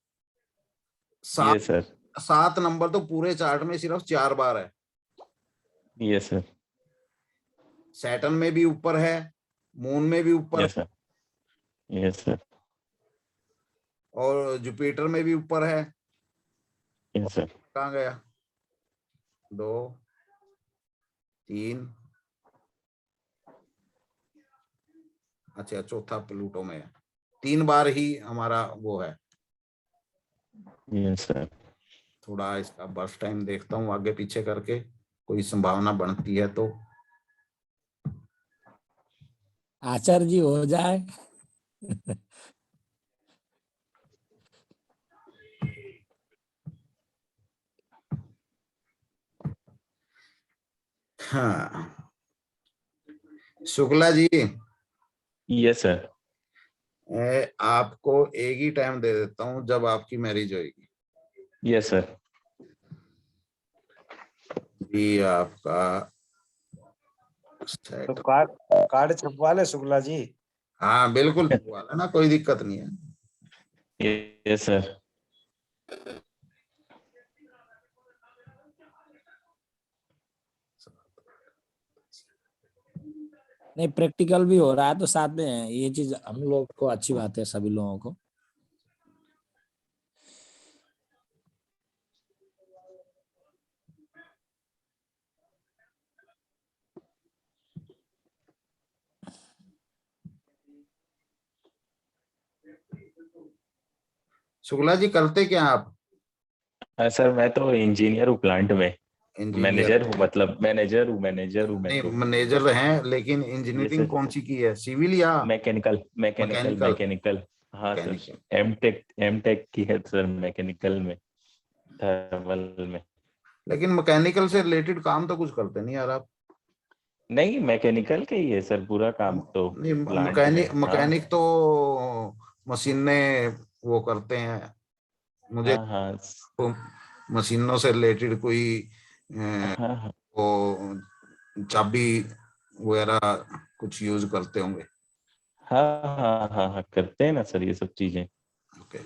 7 सर, 7 नंबर तो पूरे चार्ट में सिर्फ 4 बार है। ये सर, सैटर्न में भी ऊपर है, मून में भी ऊपर ये है, सर, ये सर, और जुपिटर में भी ऊपर है। ये सर। कहाँ गया? 2 3, अच्छा चौथा प्लूटो में है। 3 बार ही हमारा वो है। ये सर। थोड़ा इसका बर्स्ट टाइम देखता हूँ आगे पीछे करके, कोई संभावना बनती है तो। आचार्य जी हो जाए। हाँ, शुक्ला जी, ये सर। आपको एक ही टाइम दे देता हूँ जब आपकी मैरिज होगी। ये सर। ये आपका तो सेट। कार्ड छपवा ले शुक्ला जी। हाँ बिल्कुल छुपवा लेना, कोई दिक्कत नहीं है। ये सर। नहीं, प्रैक्टिकल भी हो रहा है तो साथ में है, ये चीज हम लोग को अच्छी बात है, सभी लोगों को। शुक्ला जी करते क्या आप? सर मैं तो इंजीनियर हूँ प्लांट में। इंजीनियर? मैनेजर हूँ, मतलब मैनेजर हूँ मैं नहीं, तो। मैनेजर हैं, लेकिन ये इंजीनियरिंग सर, कौन सी की है, सिविल या मैकेनिकल, मैकेनिकल, मैकेनिकल? मैकेनिकल। हाँ सर, मैकेनिकल। एम टेक की है सर, मैकेनिकल में, थर्मल में। लेकिन मैकेनिकल से रिलेटेड काम तो कुछ करते नहीं यार आप। नहीं, मैकेनिकल का ही है सर पूरा काम तो, नहीं, प्लांट में। हाँ मैकेनिक तो मशीनें वो करते हैं। मुझे हाँ हाँ तो मशीनों से रिलेटेड कोई हाँ हाँ वो चाबी वगैरह कुछ यूज करते होंगे। हाँ हाँ हाँ हाँ, करते हैं ना सर ये सब चीजें। ओके।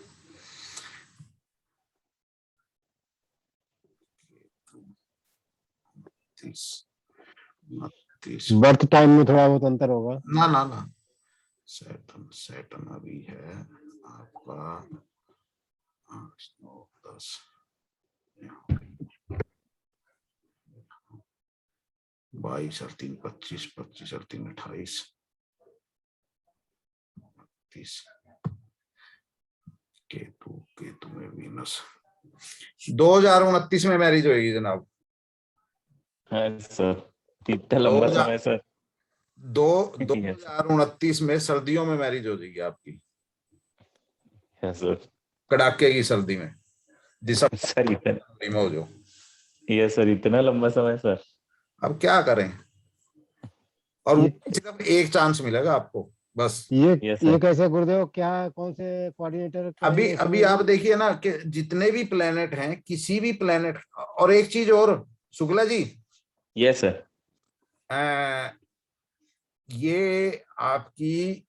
बर्थ टाइम में थोड़ा बहुत अंतर होगा। ना ना ना, सैटर्न सैटर्न अभी है आपका 8 9 10, 22 और 3 25, 25 और 3 28, 30। केतु, केतु में वीनस। 2029 में मैरिज होगी जनाब। हाँ सर, इतना लंबा समय सर। 2029 में सर्दियों में मैरिज हो जाएगी आपकी, हाँ सर। कड़ाके की सर्दी में, दिसंबर सर इतना, में हो जो। ये सर इतना लंबा समय सर। अब क्या करें, और वो ये सिर्फ एक चांस मिलेगा आपको बस। ये ये ये सर। कैसे गुरुदेव, क्या कौन से कोऑर्डिनेटर अभी अभी आप देखिए ना कि जितने भी प्लेनेट हैं, किसी भी प्लेनेट, और एक चीज और शुक्ला जी, ये सर। ये आपकी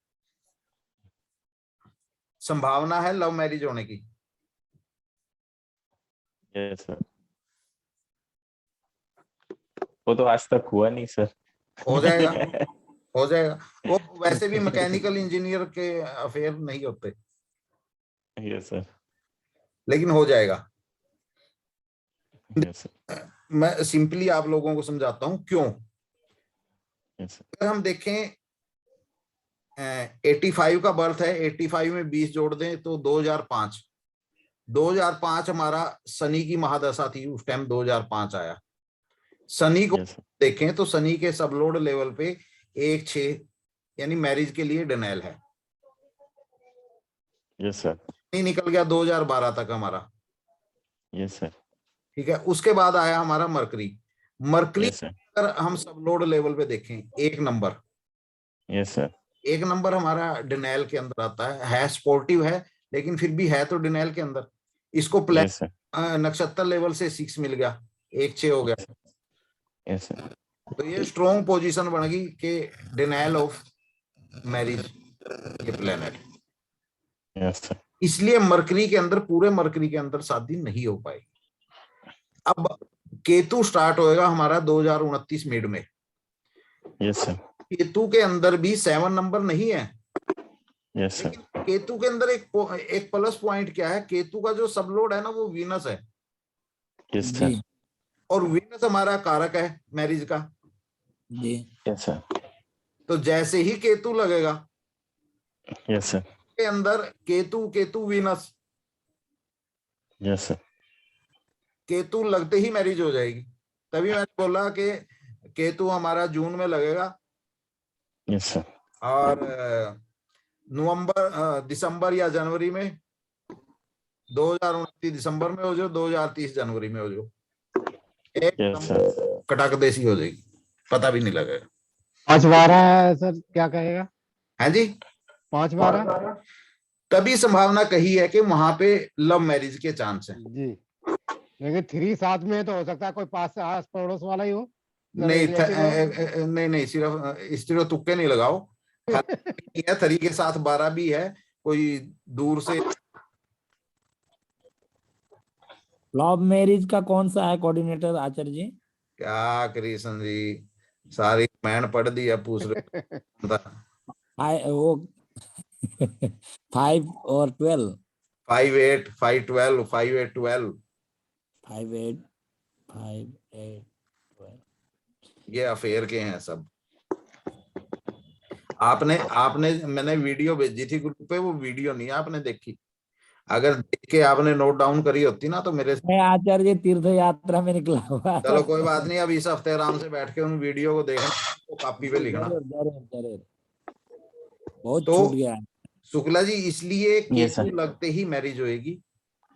संभावना है लव मैरिज होने की। ये सर, वो तो आज तक हुआ नहीं सर। हो जाएगा, हो जाएगा। वो वैसे भी मैकेनिकल इंजीनियर के अफेयर नहीं होते। यस सर, लेकिन हो जाएगा। यस सर, मैं सिंपली आप लोगों को समझाता हूं क्यों। यस सर, अगर हम देखें 85 का बर्थ है, 85 में 20 जोड़ दें तो 2005। 2005 हमारा शनि की महादशा थी, उस टाइम 2005 आया। शनि को यस सर, देखें तो शनि के सबलोड लेवल पे 1-6 यानी मैरिज के लिए डिनाइल है। यस सर, नहीं निकल गया 2012 तक हमारा। यस सर, ठीक है, उसके बाद आया हमारा मरकरी। मरकरी यस सर, अगर हम सब लोड लेवल पे देखें 1 नंबर, यस सर, 1 नंबर हमारा डिनाइल के अंदर आता है स्पोर्टिव है, लेकिन फिर भी है तो डिनाइल के अंदर। इसको प्लान यस सर, नक्षत्र लेवल से 6 मिल गया, 1-6 हो गया। यस सर, तो ये स्ट्रॉन्ग पोजीशन बन गई कि डिनाइल ऑफ मैरिज ये प्लेनेट। यस सर, इसलिए मरकरी के अंदर, पूरे मरकरी के अंदर शादी नहीं हो पाएगी। अब केतु स्टार्ट होएगा हमारा 2029 मिड में। यस सर, केतु के अंदर भी 7 नंबर नहीं है। यस सर, लेकिन केतु के अंदर एक प्लस पॉइंट क्या है, केतु का जो सबलोड है ना वो वीनस है, यस सर, जी और वीनस हमारा कारक है मैरिज का। जी यस सर, तो जैसे ही केतु लगेगा यस सर, के अंदर, Ketu Venus, yes sir, Ketu लगते ही मैरिज हो जाएगी। तभी मैंने बोला कि केतु हमारा जून में लगेगा यस सर, और दिसंबर या जनवरी में, 2029 दिसंबर में हो जाओ, 2030 जनवरी में हो जाओ, यस सर, कटाक देसी हो जाएगी, पता भी नहीं लगेगा। 5-12 सर क्या कहेगा? है जी, 5-12 तभी संभावना कही है कि वहां पे लव मैरिज के चांस हैं। जी, लेकिन 3 साथ में तो हो सकता है कोई पास आस पड़ोस वाला ही हो। नहीं relative हो। नहीं, सिर्फ इस तरह तुक्के नहीं लगाओ। है 3 के साथ 12 भी है, कोई दूर से। लव मैरिज का कौन सा है कोऑर्डिनेटर आचार्य जी? क्या कृष्ण जी, सारी मैन पढ़ दी है, पूछ रहे वो 5 और 12 5-8 5-12 5-8-12 5 8 5 8 12 ये अफेयर के हैं सब। आपने मैंने वीडियो भेजी थी ग्रुप पे, वो वीडियो नहीं आपने देखी। अगर देख के आपने नोट डाउन करी होती ना तो मेरे। मैं आचार्य जी तीर्थ यात्रा में निकला हुआ चलो कोई बात नहीं, अब इस हफ्ते आराम से बैठ के उन वीडियो को देखना, तो कॉपी पे लिखना। जरूर जरूर जरूर, बहुत तो छूट गया है। शुक्ला जी, इसलिए Yes, sir. केतु लगते ही मैरिज होएगी।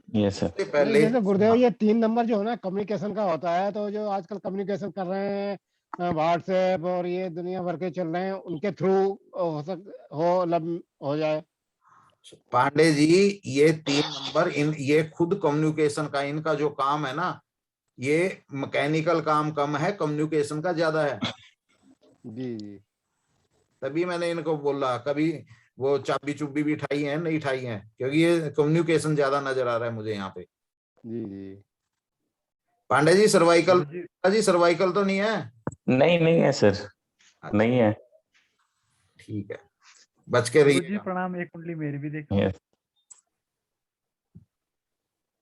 यस सर, उससे नहीं, पहले जैसे गुरुदेव ये 3 नंबर जो है ना कम्युनिकेशन का होता है, तो जो आजकल कम्युनिकेशन कर रहे हैं व्हाट्सएप और ये दुनिया भर के चल रहे हैं, उनके थ्रू हो जाए। पांडे जी, ये 3 नंबर ये खुद कम्युनिकेशन का, इनका जो काम है ना, ये मैकेनिकल काम कम है, कम्युनिकेशन का ज्यादा है। जी जी तभी मैंने इनको बोला, कभी वो चाबी चुब्बी भी ठाई है नहीं ठाई है, क्योंकि ये कम्युनिकेशन ज्यादा नजर आ रहा है मुझे यहाँ पे। जी जी पांडे जी सर्वाइकल तो नहीं है? नहीं नहीं है सर, अच्छा, नहीं है। ठीक है, बच के गुरु जी रहिएगा। प्रणाम, एक कुंडली मेरी भी देखो। यस,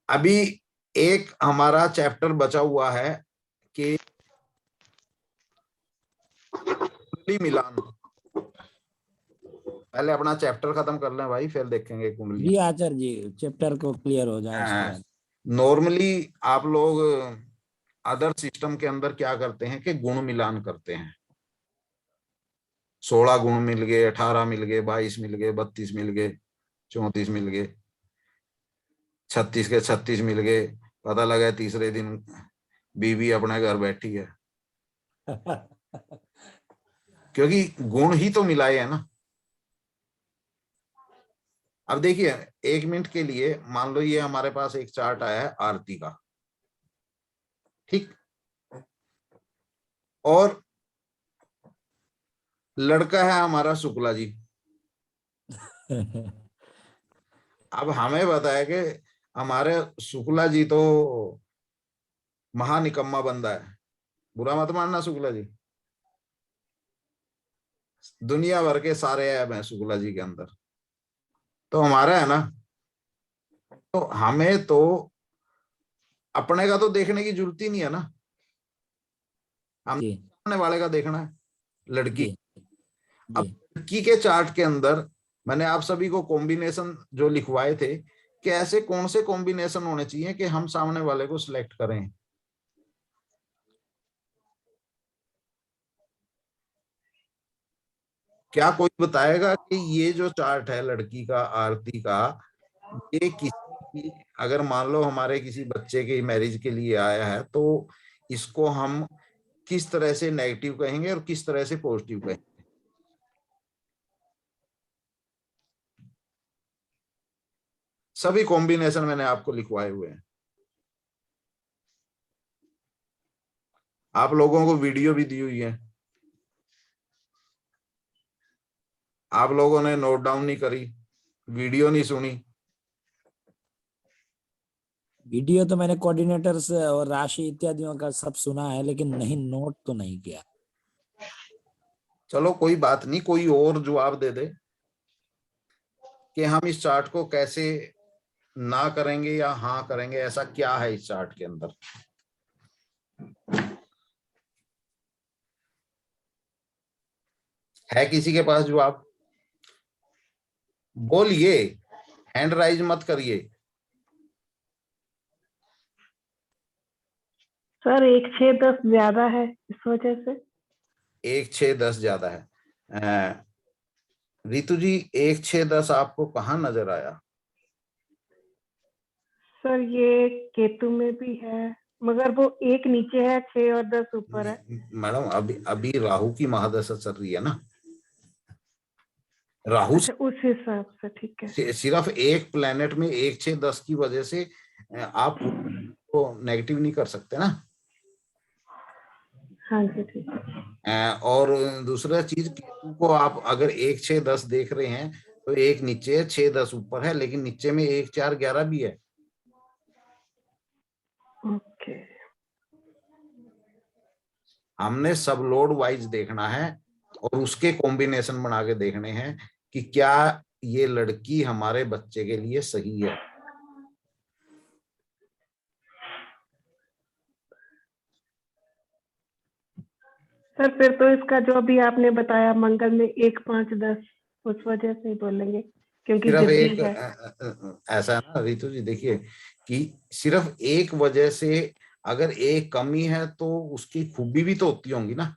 अभी एक हमारा चैप्टर बचा हुआ है कि कुंडली मिलान। पहले अपना चैप्टर खत्म कर लें भाई, फिर देखेंगे कुंडली। जी आचार्य जी, चैप्टर को क्लियर हो जाए उसके बाद। नॉर्मली आप लोग अदर सिस्टम के अंदर क्या करते हैं कि गुण मिलान करते हैं। 16 गुण मिल गए, 18 मिल गए, 22 मिल गए, 32 मिल गए, 34 मिल गए, 36 के 36 मिल गए। पता लगा तीसरे दिन बीवी अपने घर बैठी है, क्योंकि गुण ही तो मिलाए है ना। अब देखिए, 1 मिनट के लिए मान लो ये हमारे पास एक चार्ट आया है आरती का, ठीक, और लड़का है हमारा शुक्ला जी। अब हमें बताया कि हमारे शुक्ला जी तो महानिकम्मा बंदा है, बुरा मत मानना शुक्ला जी, दुनिया भर के सारे ऐप हैं शुक्ला जी के अंदर। तो हमारा है ना, तो हमें तो अपने का तो देखने की जरूरत ही नहीं है ना, हम जी सामने वाले का देखना है, लड़की। जी अब जी लड़की के चार्ट के अंदर मैंने आप सभी को कॉम्बिनेशन जो लिखवाए थे कि ऐसे कौन से कॉम्बिनेशन होने चाहिए कि हम सामने वाले को सिलेक्ट करें। क्या कोई बताएगा कि ये जो चार्ट है लड़की का, आरती का, ये किसी की, अगर मान लो हमारे किसी बच्चे की मैरिज के लिए आया है, तो इसको हम किस तरह से नेगेटिव कहेंगे और किस तरह से पॉजिटिव कहेंगे? सभी कॉम्बिनेशन मैंने आपको लिखवाए हुए हैं। आप लोगों को वीडियो भी दी हुई है, आप लोगों ने नोट डाउन नहीं करी, वीडियो नहीं सुनी। वीडियो तो मैंने कोऑर्डिनेटर्स और राशि इत्यादियों का सब सुना है, लेकिन नहीं नोट तो नहीं किया। चलो कोई बात नहीं, कोई और जवाब दे दे कि हम इस चार्ट को कैसे ना करेंगे या हाँ करेंगे, ऐसा क्या है इस चार्ट के अंदर। है किसी के पास जवाब? बोलिए, हैंड राइज मत करिए। सर 1-6-10 ज्यादा है इस वजह से। 1-6-10 ज्यादा है। रितु जी, 1-6-10 आपको कहाँ नजर आया? सर ये केतु में भी है, मगर वो 1 नीचे है, 6 और 10 ऊपर है। मैडम अभी अभी राहु की महादशा चल रही है ना, राहु अच्छा उस हिसाब से ठीक है। सिर्फ एक प्लेनेट में 1-6-10 की वजह से आप को नेगेटिव नहीं कर सकते ना। हाँ जी ठीक है। और दूसरा चीज, केतु को आप अगर 1-6-10 देख रहे हैं तो 1 नीचे है, 6-10 ऊपर है, लेकिन नीचे में 1-4-11 भी है। ओके। हमने सब लोड वाइज देखना है और उसके कॉम्बिनेशन बना के देखने हैं कि क्या ये लड़की हमारे बच्चे के लिए सही है। सर फिर तो इसका जो अभी आपने बताया मंगल में 1-5-10 उस वजह से ही बोलेंगे क्योंकि सिर्फ जिद्दी एक है। ऐसा है ना रितु जी, देखिए कि सिर्फ एक वजह से अगर एक कमी है तो उसकी खूबी भी तो होती होंगी ना।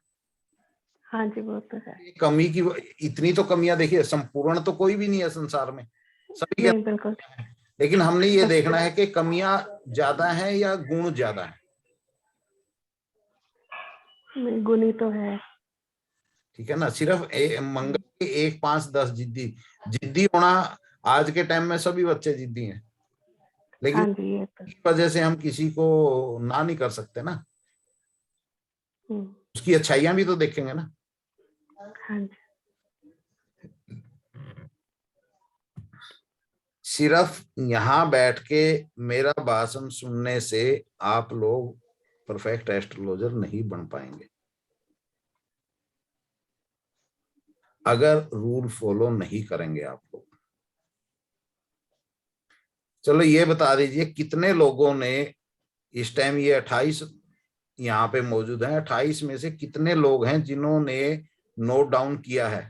हाँ जी वो तो है। कमी की इतनी तो कमियां, देखिए संपूर्ण तो कोई भी नहीं है संसार में, सभी के नहीं बिल्कुल। हैं। लेकिन हमने ये देखना है कि कमियां ज्यादा हैं या गुण ज्यादा है। गुणी तो है। ठीक है ना, सिर्फ मंगल के 1-5-10 जिद्दी जिद्दी होना, आज के टाइम में सभी बच्चे जिद्दी हैं, लेकिन हाँ जी ये तो। इस वजह से हम किसी को ना नहीं कर सकते ना, हम्म, उसकी अच्छाइयां भी तो देखेंगे ना। हाँ जी। सिर्फ यहाँ बैठ के मेरा भाषण सुनने से आप लोग परफेक्ट एस्ट्रोलॉजर नहीं बन पाएंगे, अगर रूल फॉलो नहीं करेंगे आप लोग। चलो ये बता दीजिए, कितने लोगों ने इस टाइम, ये 28 यहाँ पे मौजूद हैं, 28 में से कितने लोग हैं जिन्होंने नोट डाउन किया है?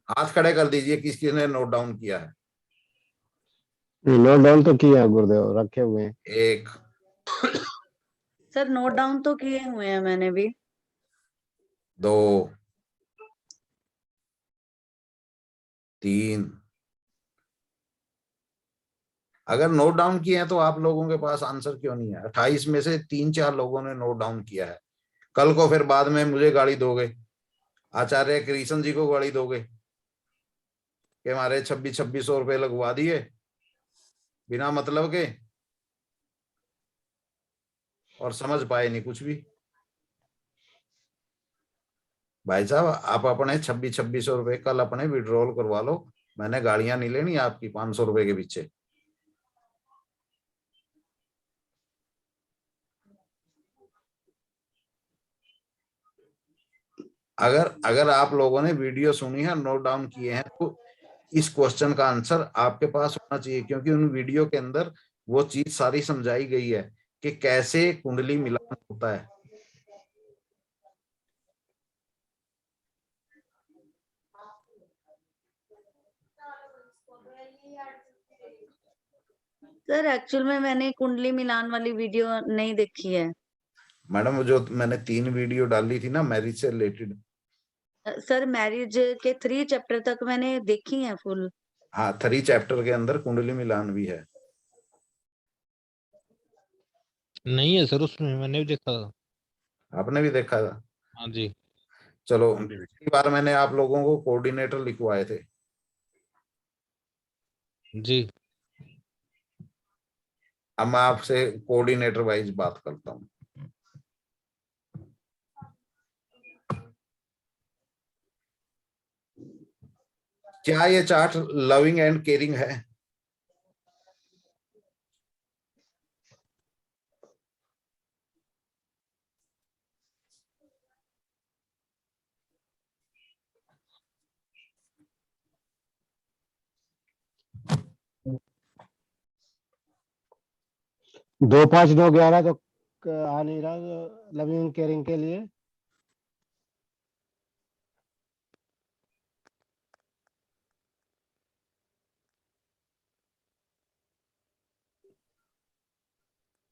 हाथ खड़े कर दीजिए किस किसने नोट डाउन किया है। नोट डाउन तो किया है गुरुदेव, रखे हुए हैं। एक, सर नोट डाउन तो किए हुए हैं मैंने भी। 2, 3। अगर नोट डाउन किए हैं तो आप लोगों के पास आंसर क्यों नहीं है? 28 में से 3-4 लोगों ने नोट डाउन किया है। कल को फिर बाद में मुझे गाली दोगे, आचार्य कृष्ण जी को गाली दोगे कि हमारे 2600 रुपए लगवा दिए बिना मतलब के और समझ पाए नहीं कुछ भी। भाई साहब, आप अपने 2600 रुपए कल अपने विड्रॉल करवा लो, मैंने गाड़ियां नहीं लेनी आपकी 500 रुपए के पीछे। अगर अगर आप लोगों ने वीडियो सुनी है, नोट डाउन किए हैं, तो इस क्वेश्चन का आंसर आपके पास होना चाहिए, क्योंकि उन वीडियो के अंदर वो चीज सारी समझाई गई है कि कैसे कुंडली मिलान होता है। सर एक्चुअल में मैंने कुंडली मिलान वाली वीडियो नहीं देखी है। मैडम जो मैंने 3 वीडियो डाली थी ना मैरिज से रिलेटेड, सर मैरिज के 3 चैप्टर तक मैंने देखी है फुल। हाँ 3 चैप्टर के अंदर कुंडली मिलान भी है। नहीं है सर, उसमें मैंने भी देखा था। आपने भी देखा था? हाँ जी। चलो, पिछली बार मैंने आप लोगों को कोऑर्डिनेटर लिखवाए थे। जी। अब मैं आपसे कोऑर्डिनेटर वाइज बात करता हूँ। क्या ये चार्ट लविंग एंड केयरिंग है? दो 5 9 11 तो आ नहीं रहा लविंग केयरिंग के लिए।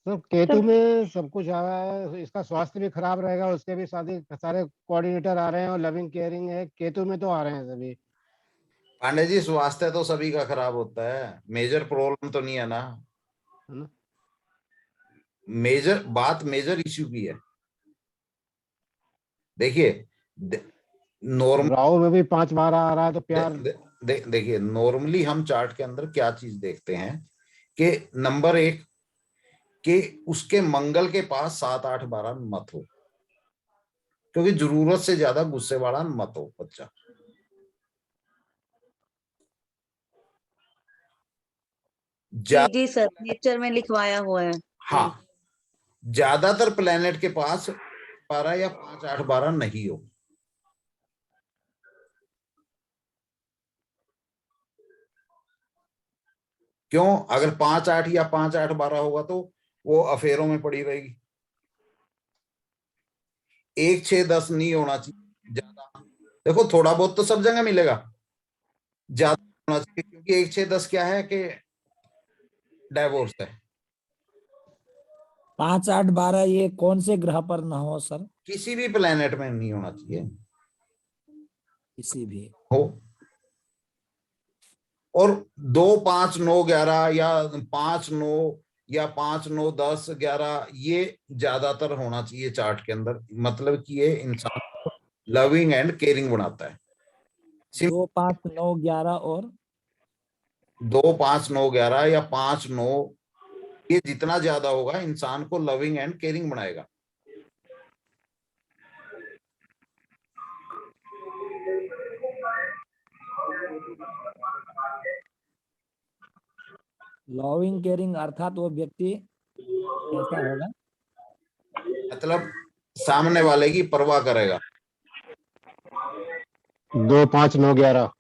तो केतु में सब कुछ आ रहा है, इसका स्वास्थ्य भी खराब रहेगा, उसके भी सारे कोऑर्डिनेटर आ रहे हैं और लविंग केयरिंग है, केतु में तो आ रहे हैं सभी। पांडे जी, स्वास्थ्य तो सभी का खराब होता है, मेजर प्रॉब्लम तो नहीं है ना। है ना? मेजर इश्यू की है। देखिए नॉर्मल राहु में भी 5 12 आ रहा है तो प्यार। देखिए नॉर्मली हम चार्ट के अंदर क्या चीज देखते हैं कि नंबर 1 कि उसके मंगल के पास 7 8 12 मत हो, क्योंकि जरूरत से ज्यादा गुस्से वाला मत हो बच्चा। जी सर, नेचर में लिखवाया हुआ है। हाँ, ज्यादातर प्लेनेट के पास 12 या 5 8 12 नहीं हो। क्यों? अगर 5 8 या 5 8 12 होगा तो वो अफेयरों में पड़ी रहेगी। 1 6 10 नहीं होना चाहिए ज्यादा। देखो थोड़ा बहुत तो सब जगह मिलेगा, ज्यादा होना चाहिए, क्योंकि 1 6 10 क्या है कि डाइवोर्स है। 5 8 12 ये कौन से ग्रह पर ना हो सर? किसी भी प्लेनेट में नहीं होना चाहिए, किसी भी हो। और 2 5 9 11 या 5 9 या 5 9 10 11 ये ज्यादातर होना चाहिए चार्ट के अंदर, मतलब कि ये इंसान को लविंग एंड केयरिंग बनाता है। 2 5 9 11 और 2 5 9 11 या 5 9 ये जितना ज्यादा होगा इंसान को लविंग एंड केयरिंग बनाएगा। लविंग केयरिंग अर्थात वो व्यक्ति कैसा होगा? मतलब सामने वाले की परवाह करेगा। 2 5 9 11।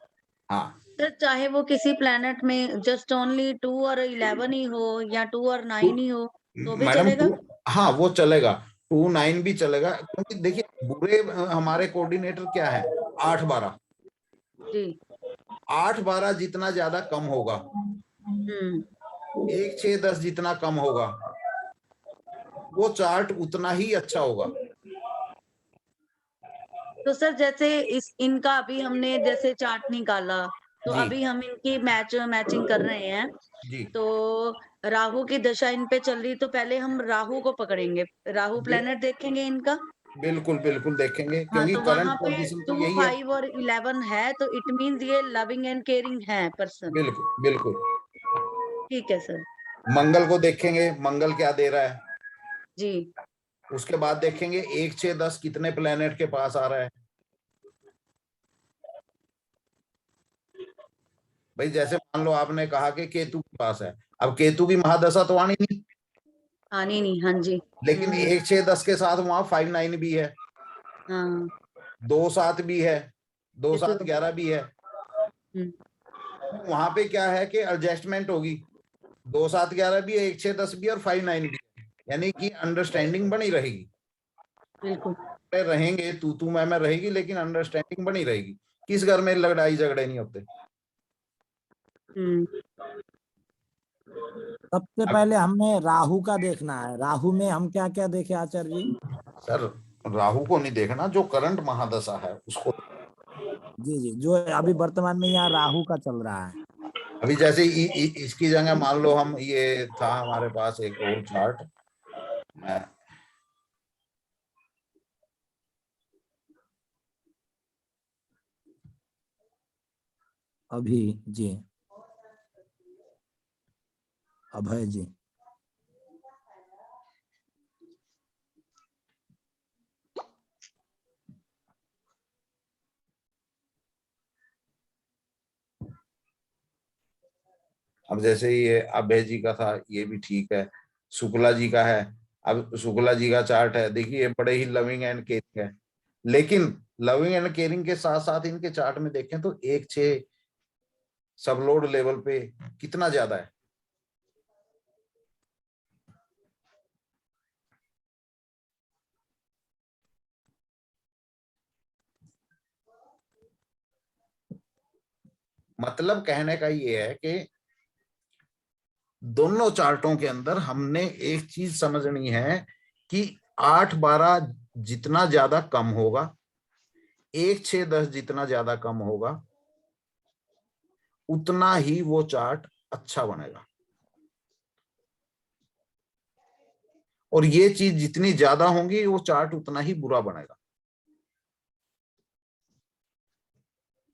हाँ सर चाहे वो किसी प्लेनेट में जस्ट ओनली 2 और 11 ही हो या 2 और 9 ही हो तो भी मैडम चलेगा? हाँ वो चलेगा, 2 9 भी चलेगा, क्योंकि देखिए बुरे हमारे कोऑर्डिनेटर क्या है 8 12। जी। 8 12 जितना ज्यादा कम होगा, 1 6 10 जितना कम होगा, वो चार्ट उतना ही अच्छा होगा। तो सर जैसे इनका अभी हमने जैसे चार्ट निकाला तो जी अभी हम इनकी मैचिंग कर रहे हैं। जी तो राहु की दशा इन पे चल रही तो पहले हम राहु को पकड़ेंगे, राहु प्लेनेट देखेंगे इनका। बिल्कुल बिल्कुल देखेंगे, हाँ, क्योंकि तो करंट वहां पे पोजीशन तो 2 यही है। 5 और 11 है तो इट मींस ये लविंग एंड केयरिंग है पर्सन। बिल्कुल बिल्कुल। ठीक है सर। मंगल को देखेंगे, मंगल क्या दे रहा है। जी। उसके बाद देखेंगे 1 6 10 कितने प्लेनेट के पास आ रहा है। भाई जैसे मान लो आपने कहा कि केतु के पास है, अब केतु की महादशा तो आनी नहीं, आनी नहीं। हाँ जी। लेकिन 1 6 10 के साथ वहां 5 9 भी है, हाँ 2 7 भी है, 2 ये तो 7 11 भी है। वहां पे क्या है कि एडजस्टमेंट होगी, 2 7 11 भी है, 1 6 10 भी और 5 9 भी है, यानी कि अंडरस्टैंडिंग बनी रहेगी। बिल्कुल रहेंगे तू मैं रहेगी, लेकिन अंडरस्टैंडिंग बनी रहेगी। किस घर में लड़ाई झगड़े नहीं होते? सबसे पहले हमें राहु का देखना है। राहु में हम क्या क्या देखे आचार्य जी? सर राहु को नहीं देखना, जो करंट महादशा है उसको। जी जी, जो अभी वर्तमान में यहाँ राहु का चल रहा है। अभी जैसे इसकी जगह मान लो हम, ये था हमारे पास एक और चार्ट, अभी जी, अभय जी। अब जैसे ये अभय जी का था, ये भी ठीक है, शुक्ला जी का है। अब शुक्ला जी का चार्ट है, देखिए बड़े ही लविंग एंड केयरिंग है, लेकिन लविंग एंड केयरिंग के साथ साथ इनके चार्ट में देखें तो 1 6 सबलोड लेवल पे कितना ज्यादा है। मतलब कहने का ये है कि दोनों चार्टों के अंदर हमने एक चीज समझनी है कि 8 12 जितना ज्यादा कम होगा, 1 6 10 जितना ज्यादा कम होगा, उतना ही वो चार्ट अच्छा बनेगा। और ये चीज जितनी ज्यादा होंगी, वो चार्ट उतना ही बुरा बनेगा।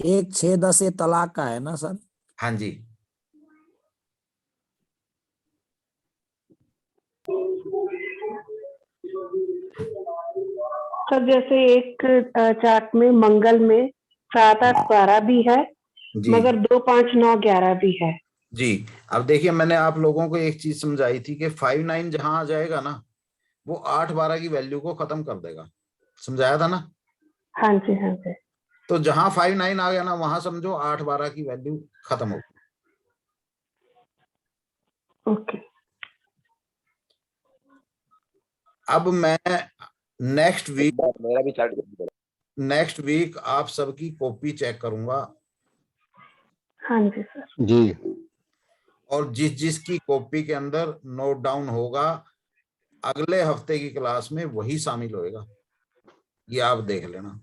1 6 10 ये तलाक का है ना सर? हाँ जी। सर जैसे एक चार्ट में मंगल में 7 8 12 भी है, जी मगर 2 5 9 11 भी है। जी। अब देखिए, मैंने आप लोगों को एक चीज समझाई थी कि 5 9 जहां आ जाएगा ना, वो 8 12 की वैल्यू को खत्म कर देगा, समझाया था ना? हाँ जी हाँ जी। तो जहां 5 9 आ गया ना, वहां समझो 8 12 की वैल्यू खत्म हो गई। ओके। अब मैं नेक्स्ट मेरा भी चार्ट वीक आप सबकी कॉपी चेक करूंगा। हाँ जी सर। जी। और जिसकी कॉपी के अंदर नोट डाउन होगा, अगले हफ्ते की क्लास में वही शामिल होएगा, ये आप देख लेना।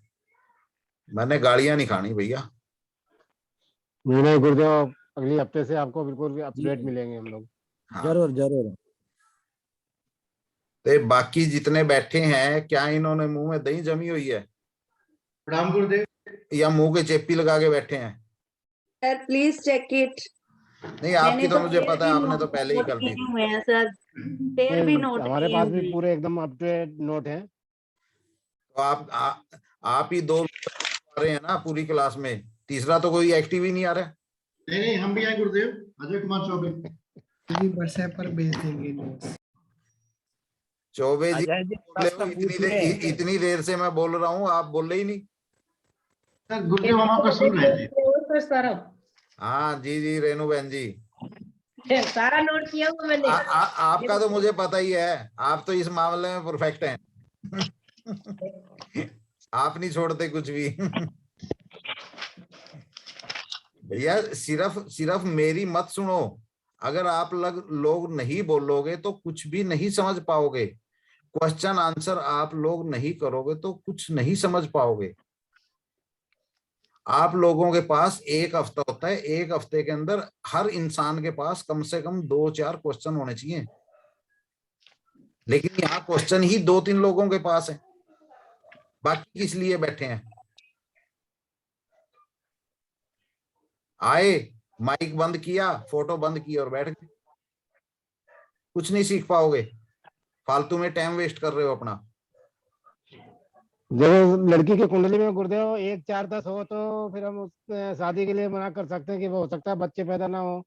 मैंने गाड़ियां नहीं खानी भैया। नहीं गुरुदेव, अगले हफ्ते से आपको बिल्कुल अपडेट मिलेंगे हम लोग। हाँ। जरूर जरूर। तो बाकी जितने बैठे हैं, क्या इन्होंने मुंह में दही जमी हुई है? प्रणाम गुरुदेव। या मुंह के चेपी लगा के बैठे हैं? Sir please check it. नहीं, आपकी तो मुझे पता है, आपने तो पहले ही कर दी थी। हुए हैं सर, पेड़ भी नोट हमारे किए पास हुए भी हैं। पूरे एकदम अपडेट नोट है। तो आप ही 2 आ रहे हैं ना पूरी क्लास में, तीसरा तो कोई एक्टिव ही नहीं आ रहा। नहीं हम भी आए गुरुदेव, अजय कुमार चौबे जी व्हाट्सएप पर भेज देंगे नोट्स। चौबे जी अजय जी बोले प्रश्न हो, पूछिए। इतनी देर से मैं बोल रहा हूँ, आप बोल ही नहीं। सर गुरुदेव हम आपका सुन रहे थे। हाँ जी जी, रेणु बहन जी, सारा नोट किया हुआ मैंने। आपका तो मुझे पता ही है, आप तो इस मामले में परफेक्ट हैं। आप नहीं छोड़ते कुछ भी। भैया सिर्फ मेरी मत सुनो, अगर आप लोग नहीं बोलोगे तो कुछ भी नहीं समझ पाओगे। क्वेश्चन आंसर आप लोग नहीं करोगे तो कुछ नहीं समझ पाओगे। आप लोगों के पास 1 हफ्ता होता है, 1 हफ्ते के अंदर हर इंसान के पास कम से कम 2 4 क्वेश्चन होने चाहिए, लेकिन यहाँ क्वेश्चन ही 2 3 लोगों के पास है, बाकी किस लिए बैठे हैं? आए, माइक बंद किया, फोटो बंद की और बैठ गए। कुछ नहीं सीख पाओगे, फालतू में टाइम वेस्ट कर रहे हो अपना। जब लड़की की कुंडली में गुरुदेव 1 4 10 हो तो फिर हम उस शादी के लिए मना कर सकते हैं कि वो हो सकता है बच्चे पैदा ना हो।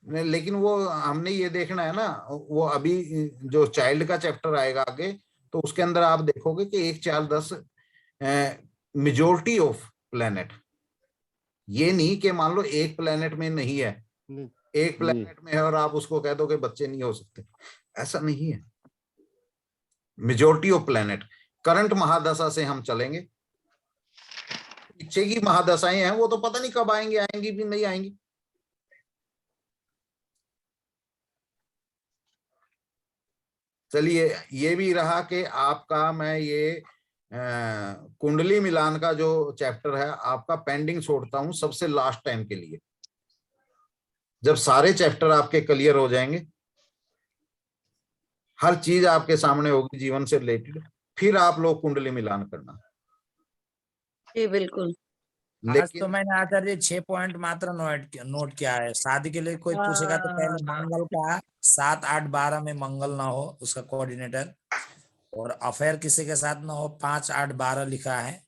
लेकिन वो हमने ये देखना है ना, वो अभी जो चाइल्ड का चैप्टर आएगा आगे, तो उसके अंदर आप देखोगे कि 1 4 10 मेजोरिटी ऑफ प्लेनेट, ये नहीं कि मान लो एक प्लेनेट में नहीं है, नहीं, एक जी प्लेनेट में है और आप उसको कह दो कि बच्चे नहीं हो सकते, ऐसा नहीं है। मेजोरिटी ऑफ प्लेनेट करंट महादशा से हम चलेंगे, पीछे की महादशाएं हैं वो तो पता नहीं कब आएंगी, आएंगी भी नहीं आएंगी। चलिए ये भी रहा कि आपका मैं ये कुंडली मिलान का जो चैप्टर है आपका पेंडिंग छोड़ता हूं सबसे लास्ट टाइम के लिए, जब सारे चैप्टर आपके क्लियर हो जाएंगे, हर चीज आपके सामने होगी जीवन से रिलेटेड, फिर आप लोग कुंडली मिलान करना। जी बिल्कुल। आज तो मैंने आचार्य 6 पॉइंट मात्र नोट किया है। शादी के लिए कोई पूछेगा तो पहले मंगल का 7, 8, 12 में मंगल ना हो उसका कोऑर्डिनेटर, और अफेयर किसी के साथ ना हो 5, 8, 12 लिखा है।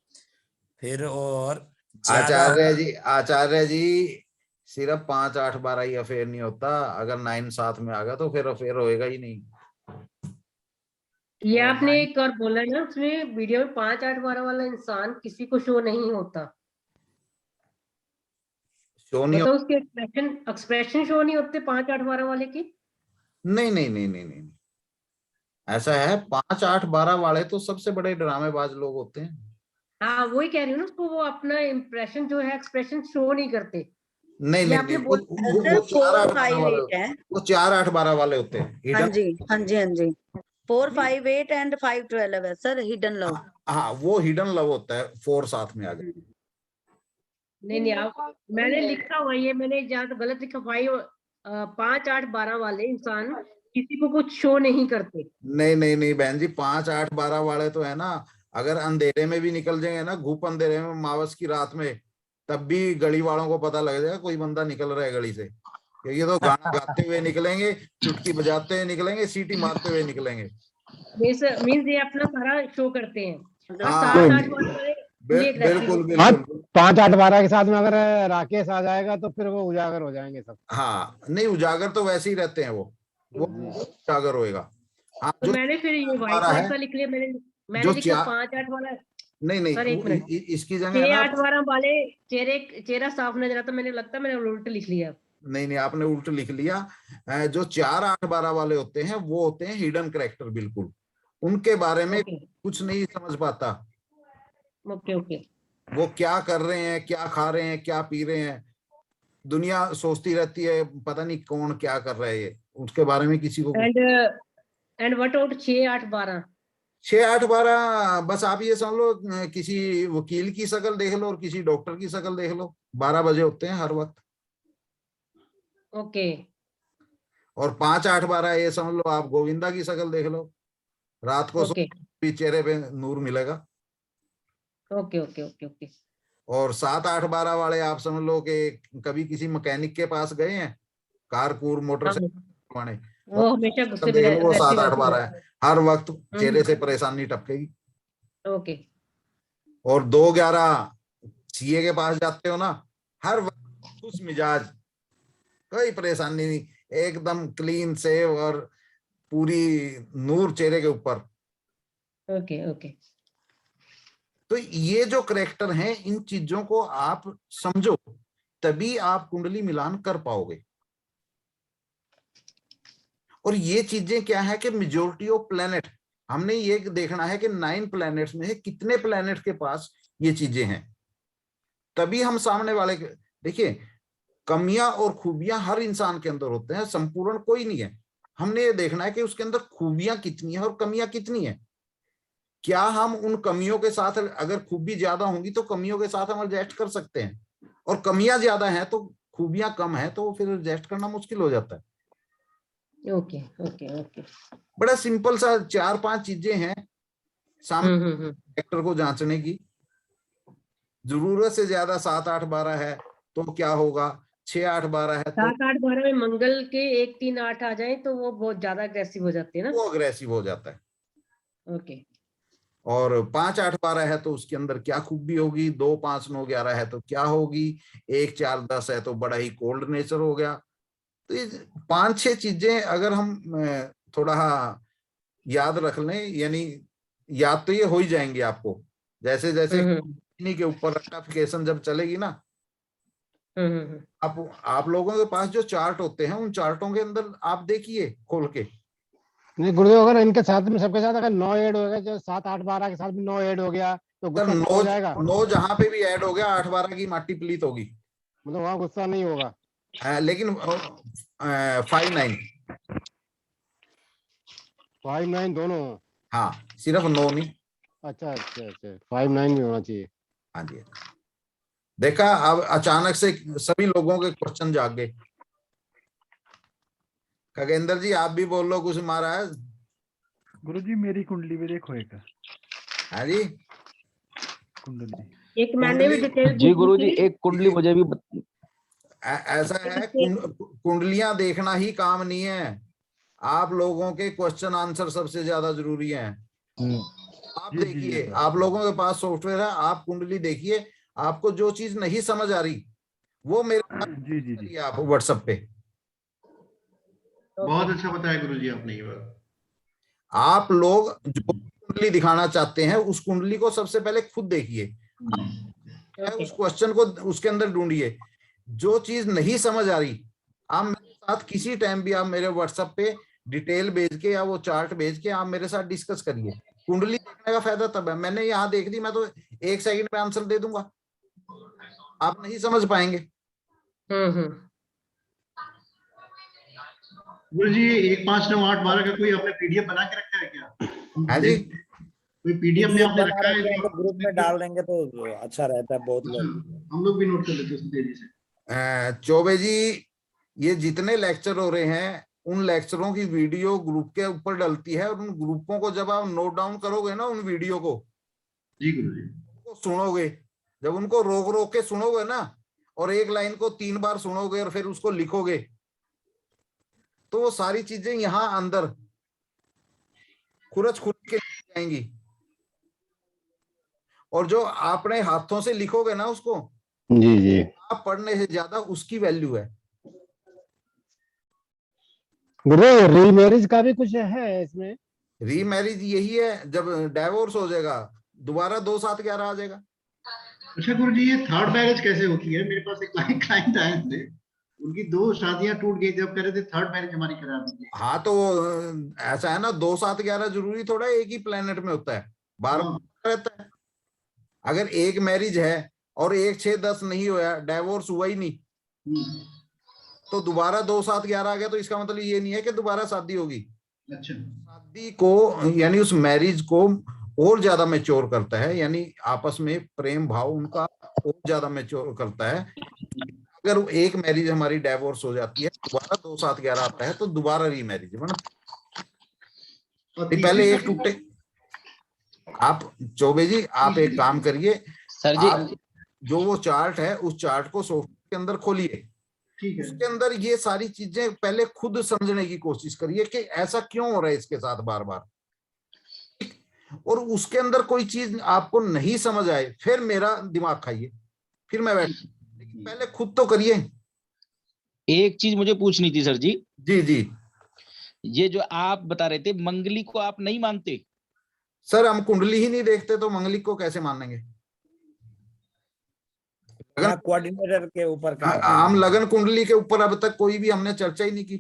फिर और आचार्य जी सिर्फ 5, 8, 12 ही अफेयर नहीं होता, अगर 9 साथ में आ गया तो फिर अफेयर होएगा ही नहीं। ये आपने एक और बोला ना उसमें वीडियो में 5, 8, 12 वाला इंसान किसी को शो नहीं होता, शो नहीं मतलब उसके एक्सप्रेशन शो नहीं होते 5, 8, 12 वाले की। नहीं नहीं नहीं नहीं नहीं, ऐसा है 5, 8, 12 वाले तो सबसे बड़े ड्रामेबाज लोग होते हैं। हाँ वही कह रही हूँ ना, उसको वो अपना इम्प्रेशन जो है एक्सप्रेशन शो नहीं करते। नहीं नहीं नहीं, वो 4, 8, 12 वाले, वो 4, 8, 12 वाले होते हैं। हाँ जी हाँ जी हाँ जी, 4, 5, 8 एंड 5, 12 है सर हिडन लव। हाँ वो हिडन लव होता है, 4 साथ में आ गए। नहीं आप मैंने लिखा हुआ ये, मैंने ज्यादा गलत लिखा 5, 8, 12 वाले इंसान किसी को कुछ शो नहीं करते। नहीं नहीं नहीं बहन जी, 5, 8, 12 वाले तो है ना, अगर अंधेरे में भी निकल जाएंगे ना, घूप अंधेरे में मावस की रात में, तब भी गली वालों को पता लग जाएगा कोई बंदा निकल रहा है गली से, क्योंकि तो गाना गाते हुए निकलेंगे, चुटकी बजाते हुए निकलेंगे, सीटी मारते हुए निकलेंगे। मीन्स ये अपना सारा शो करते हैं। हाँ, 7, 8 वाले बिल्कुल बिल्कुल। 5, 8, 12 के साथ में अगर राकेश आ जाएगा तो फिर वो उजागर हो जाएंगे सब। हाँ नहीं, उजागर तो वैसे ही रहते हैं, वो उजागर होएगा। हाँ, तो मैंने फिर ये व्हाइट सा लिख लिया, मैंने लिखा 5, 8 वाला। नहीं इसकी जगह 6, 8, 12 वाले चेहरा साफ नजर आता, मैंने लगता है मैंने उल्ट लिख लिया। नहीं आपने उल्ट लिख लिया। जो 4, 8, 12 वाले होते हैं वो होते हैं हिडन कैरेक्टर, बिल्कुल उनके बारे में कुछ नहीं समझ पाता। ओके वो क्या कर रहे हैं, क्या खा रहे हैं, क्या पी रहे हैं, दुनिया सोचती रहती है पता नहीं कौन क्या कर रहा है, ये उसके बारे में किसी को। And what about 6, 8, 12? 6, 8, 12 बस आप ये समझ लो, किसी वकील की शक्ल देख लो और किसी डॉक्टर की शक्ल देख लो, 12 बजे होते हैं हर वक्त। ओके। और 5, 8, 12 ये समझ लो आप गोविंदा की शक्ल देख लो, रात को भी चेहरे पे नूर मिलेगा। ओके। और 7, 8, 12 वाले आप समझ लो कि कभी किसी मैकेनिक के पास गए हैं, कार कूर मोटरसाइकिल, वो हमेशा गुस्से में, वो 7, 8, 12 है, हर वक्त चेहरे से परेशानी टपकेगी। ओके। और 2, 11 सीए के पास जाते हो ना, हर वक्त खुश मिजाज, कोई परेशानी नहीं, एकदम क्लीन सेव और पूरी नूर चेहरे के ऊपर। ओके। तो ये जो करेक्टर हैं, इन चीजों को आप समझो, तभी आप कुंडली मिलान कर पाओगे। और ये चीजें क्या है कि मेजोरिटी ऑफ प्लेनेट, हमने ये देखना है कि 9 प्लैनेट्स में है कितने प्लैनेट के पास ये चीजें हैं, तभी हम सामने वाले के, देखिए कमियां और खूबियां हर इंसान के अंदर होते हैं, संपूर्ण कोई नहीं है। हमने ये देखना है कि उसके अंदर खूबियां कितनी है और कमियां कितनी है। क्या हम उन कमियों के साथ, अगर खूबी ज्यादा होंगी तो कमियों के साथ हम एडजस्ट कर सकते हैं, और कमियां ज्यादा हैं तो खूबियां कम है तो फिर एडजस्ट करना मुश्किल हो जाता है। ओके। बड़ा सिंपल सा 4-5 चीजें हैं सामने कैरेक्टर को जांचने की। जरूरत से ज्यादा 7, 8, 12 है तो क्या होगा, 6, 8, 12 है तो 7, 8, 12 में मंगल के 1, 3, 8 आ जाए तो वो बहुत ज्यादा अग्रेसिव हो जाते हैं ना, वो अग्रेसिव हो जाता है। ओके। और 5, 8, 12 है तो उसके अंदर क्या खूबी होगी, 2, 5, 9, 11 है तो क्या होगी, 1, 4, 10 है तो बड़ा ही कोल्ड नेचर हो गया। तो ये 5-6 चीजें अगर हम थोड़ा याद रख लें, यानी याद तो ये हो ही जाएंगी आपको, जैसे जैसे इन्हीं के ऊपर रट्टाफिकेशन जब चलेगी ना, आप लोगों के पास जो चार्ट होते हैं उन चार्टों के अंदर आप देखिए खोल के। नहीं गुरुदेव, अगर इनके साथ में सबके साथ अगर 9 ऐड हो गया, जो 7 8 12 के साथ में 9 ऐड हो गया तो सर गुस्सा कम हो जाएगा? 9 जहां पे भी ऐड हो गया 8 12 की माटी प्लीत होगी, मतलब वहाँ गुस्सा नहीं होगा। लेकिन 5 9 5 9 दोनों? हाँ, सिर्फ 9 नहीं। अच्छा अच्छा अच्छा, 5 9 भी होना चाहिए। हाँ जी, देखा, अब अचानक से सभी लोगों के क्वेश्चन जाग गए। खगेंद्र जी आप भी बोल लो कुछ महाराज। गुरुजी मेरी कुंडली में देखो एक। हाँ जी, कुंडली एक मैंने भी डिटेल जी गुरुजी, एक कुंडली मुझे भी ऐसा है, कुंडलियां देखना ही काम नहीं है, आप लोगों के क्वेश्चन आंसर सबसे ज्यादा जरूरी है। आप देखिए, आप लोगों के पास सॉफ्टवेयर है, आप कुंडली देखिए, आपको जो चीज नहीं समझ आ रही वो मेरे पास जी आप व्हाट्सएप पे। बहुत अच्छा बताया गुरुजी आपने ये बात। आप लोग जो कुंडली दिखाना चाहते हैं उस कुंडली को सबसे पहले खुद देखिए, उस क्वेश्चन को उसके अंदर ढूंढिए। जो चीज नहीं समझ आ रही, आप मेरे साथ किसी टाइम भी आप मेरे व्हाट्सएप पे डिटेल भेज के या वो चार्ट भेज के आप मेरे साथ डिस्कस करिए। कुंडली देखने का फायदा तब है, मैंने यहाँ देख दी, मैं तो 1 सेकंड में आंसर दे दूंगा, आप नहीं समझ पाएंगे। गुरुजी 1 5 9 8 12 का कोई आपने पीडीएफ बना के रखा है क्या? हाँ जी, कोई पीडीएफ में आपने रखा है तो ग्रुप में डाल देंगे तो अच्छा रहता है, बहुत लोग हम लोग भी नोट कर लेते हैं तेजी से। चौबे जी, ये जितने लेक्चर हो रहे हैं उन लेक्चरों की वीडियो ग्रुप के ऊपर डलती है, और उन ग्रुपों को जब आप नोट डाउन करोगे ना, उन वीडियो को जी गुरुजी, उनको सुनोगे, जब उनको रोक रोक के सुनोगे ना, और एक लाइन को 3 बार सुनोगे और फिर उसको लिखोगे, तो वो सारी चीजें यहाँ अंदर खुरच खुर के जाएंगी। और जो आपने हाथों से लिखोगे ना उसको, जी जी, आप पढ़ने से ज्यादा उसकी वैल्यू है। गुरुदेव रीमैरिज का भी कुछ है इसमें? रीमैरिज यही है, जब डाइवोर्स हो जाएगा दोबारा 2 7 11 आ जाएगा। अच्छा गुरुजी, ये थर्ड मैरिज कैसे होती है? मेरे पास एक क्लाइंट आए थे, उनकी 2 शादियां टूट गई थी, अब कह रहे थे थर्ड मैरिज हमारी करा दीजिए। हाँ, तो ऐसा है ना, 2 7 11 जरूरी थोड़ा एक ही प्लेनेट में होता है, 12 रहता है। अगर एक मैरिज है और 1 6 10 नहीं हुआ, डाइवोर्स हुआ ही नहीं, तो दोबारा 2 7 11 आ गया, तो इसका मतलब ये नहीं है कि दोबारा शादी होगी। अच्छा, शादी को यानी उस मैरिज को और ज्यादा मैच्योर करता है, यानी आपस में प्रेम भाव उनका और ज्यादा मैच्योर करता है। अगर एक मैरिज हमारी डाइवोर्स हो जाती है, दोबारा 2 7 11 आता है, तो दोबारा रीमैरिज है। पहले एक टूटे। आप चौबे जी, आप एक काम करिए सर जी, आप जो वो चार्ट है उस चार्ट को सॉफ्टवेयर के अंदर खोलिए, उसके अंदर ये सारी चीजें पहले खुद समझने की कोशिश करिए कि ऐसा क्यों हो रहा है इसके साथ बार बार, और उसके अंदर कोई चीज आपको नहीं समझ आए फिर मेरा दिमाग खाइए, फिर मैं बैठ, लेकिन पहले खुद तो करिए। एक चीज मुझे पूछनी थी सर जी। जी जी, ये जो आप बता रहे थे मंगली को आप नहीं मानते? सर हम कुंडली ही नहीं देखते तो मंगली को कैसे मानेंगे? कोऑर्डिनेटर के ऊपर हम लगन कुंडली के ऊपर अब तक कोई भी हमने चर्चा ही नहीं की।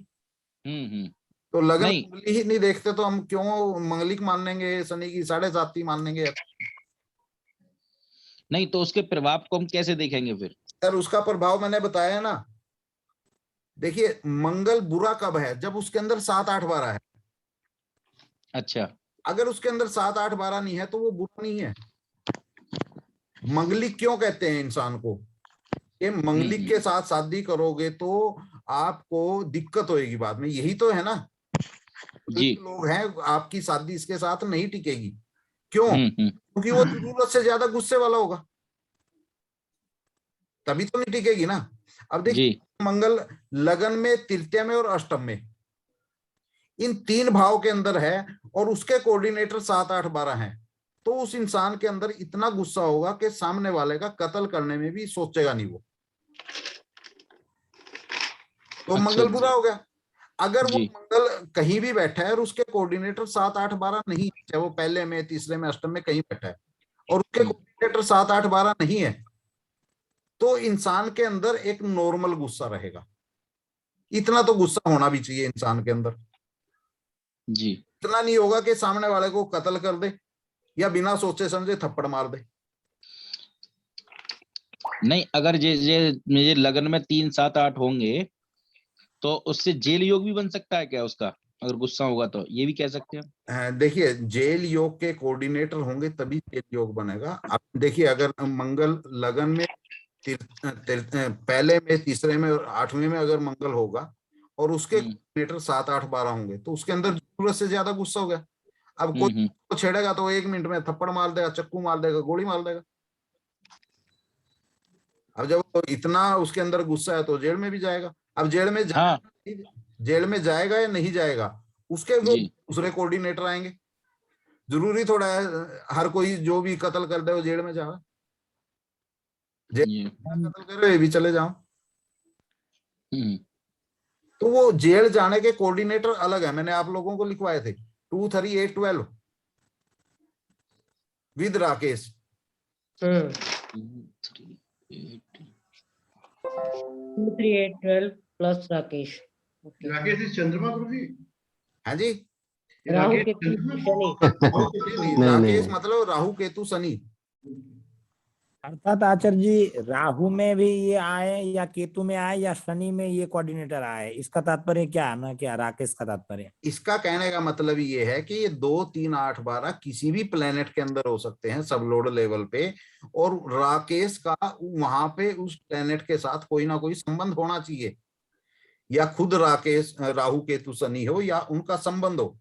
तो लगन नहीं। कुंडली ही नहीं देखते तो हम क्यों मंगलिक मान लेंगे, शनि की 7.5 मान लेंगे? नहीं, तो उसके प्रभाव को हम कैसे देखेंगे फिर? सर उसका प्रभाव मैंने बताया ना, देखिए मंगल बुरा कब है? जब उसके अंदर 7 8 12 है। अच्छा, अगर उसके अंदर 7 8 12 नहीं है तो वो बुरा नहीं है। मंगलिक क्यों कहते हैं इंसान को? ये मंगलिक के साथ शादी करोगे तो आपको दिक्कत होगी बाद में, यही तो है ना। जी। लोग हैं, आपकी शादी इसके साथ नहीं टिकेगी। क्यों? क्योंकि वो जरूरत से ज्यादा गुस्से वाला होगा, तभी तो नहीं टिकेगी ना। अब देखिए मंगल लगन में, तृतीय में और अष्टम में, इन 3 भाव के अंदर है, और उसके कोऑर्डिनेटर 7 8 12 हैं, तो उस इंसान के अंदर इतना गुस्सा होगा कि सामने वाले का कत्ल करने में भी सोचेगा नहीं वो। तो मंगल बुरा हो गया। अगर वो मंगल कहीं भी बैठा है और उसके कोऑर्डिनेटर 7 8 12 नहीं, चाहे वो पहले में, तीसरे में, अष्टम में कहीं बैठा है, और उसके कोऑर्डिनेटर 7 8 12 नहीं है, तो इंसान के अंदर एक नॉर्मल गुस्सा रहेगा। इतना तो गुस्सा होना भी चाहिए इंसान के अंदर जी। इतना नहीं होगा कि सामने वाले को कत्ल कर दे या बिना सोचे समझे थप्पड़ मार दे। नहीं, अगर ये मेरे लगन में 3, 7, 8 होंगे तो उससे जेल योग भी बन सकता है क्या उसका, अगर गुस्सा होगा तो, ये भी कह सकते हैं? देखिए, जेल योग के कोऑर्डिनेटर होंगे तभी जेल योग बनेगा। अब देखिए, अगर मंगल लगन में पहले में, तीसरे में और 8वें में अगर मंगल होगा और उसके कोऑर्डिनेटर 7, 8, 12 होंगे तो उसके अंदर जरूरत से ज्यादा गुस्सा हो गया। अब कोई तो छेड़ेगा तो 1 मिनट में थप्पड़ मार देगा, चक्कू मार देगा, गोली मार देगा। अब जब इतना उसके अंदर गुस्सा है तो जेल में भी जाएगा। अब जेल में जेल में जाएगा या नहीं जाएगा, उसके दूसरे कोऑर्डिनेटर आएंगे। जरूरी थोड़ा है हर कोई जो भी कत्ल कर दे वो जेल में जाए। जेल कत्ल करे भी चले जाओ। तो वो जेल जाने के कोऑर्डिनेटर अलग है, मैंने आप लोगों को लिखवाए थे 2, 3, 8, 12 with Rakesh. 2, 3, 8, 12 plus Rakesh. Rakesh is चंद्रमा गुरुजी? हाँ जी, राहु केतु शनि। राकेश मतलब राहु केतु शनि। अर्थात आचार्य जी, राहु में भी ये आए या केतु में आए या शनि में ये कोऑर्डिनेटर आए, इसका तात्पर्य क्या है ना, क्या राकेश का तात्पर्य? इसका कहने का मतलब ये है कि ये 2, 3, 8, 12 किसी भी प्लेनेट के अंदर हो सकते हैं सब लोड लेवल पे, और राकेश का वहां पे उस प्लेनेट के साथ कोई ना कोई संबंध होना चाहिए, या खुद राकेश राहु केतु शनि हो या उनका संबंध हो।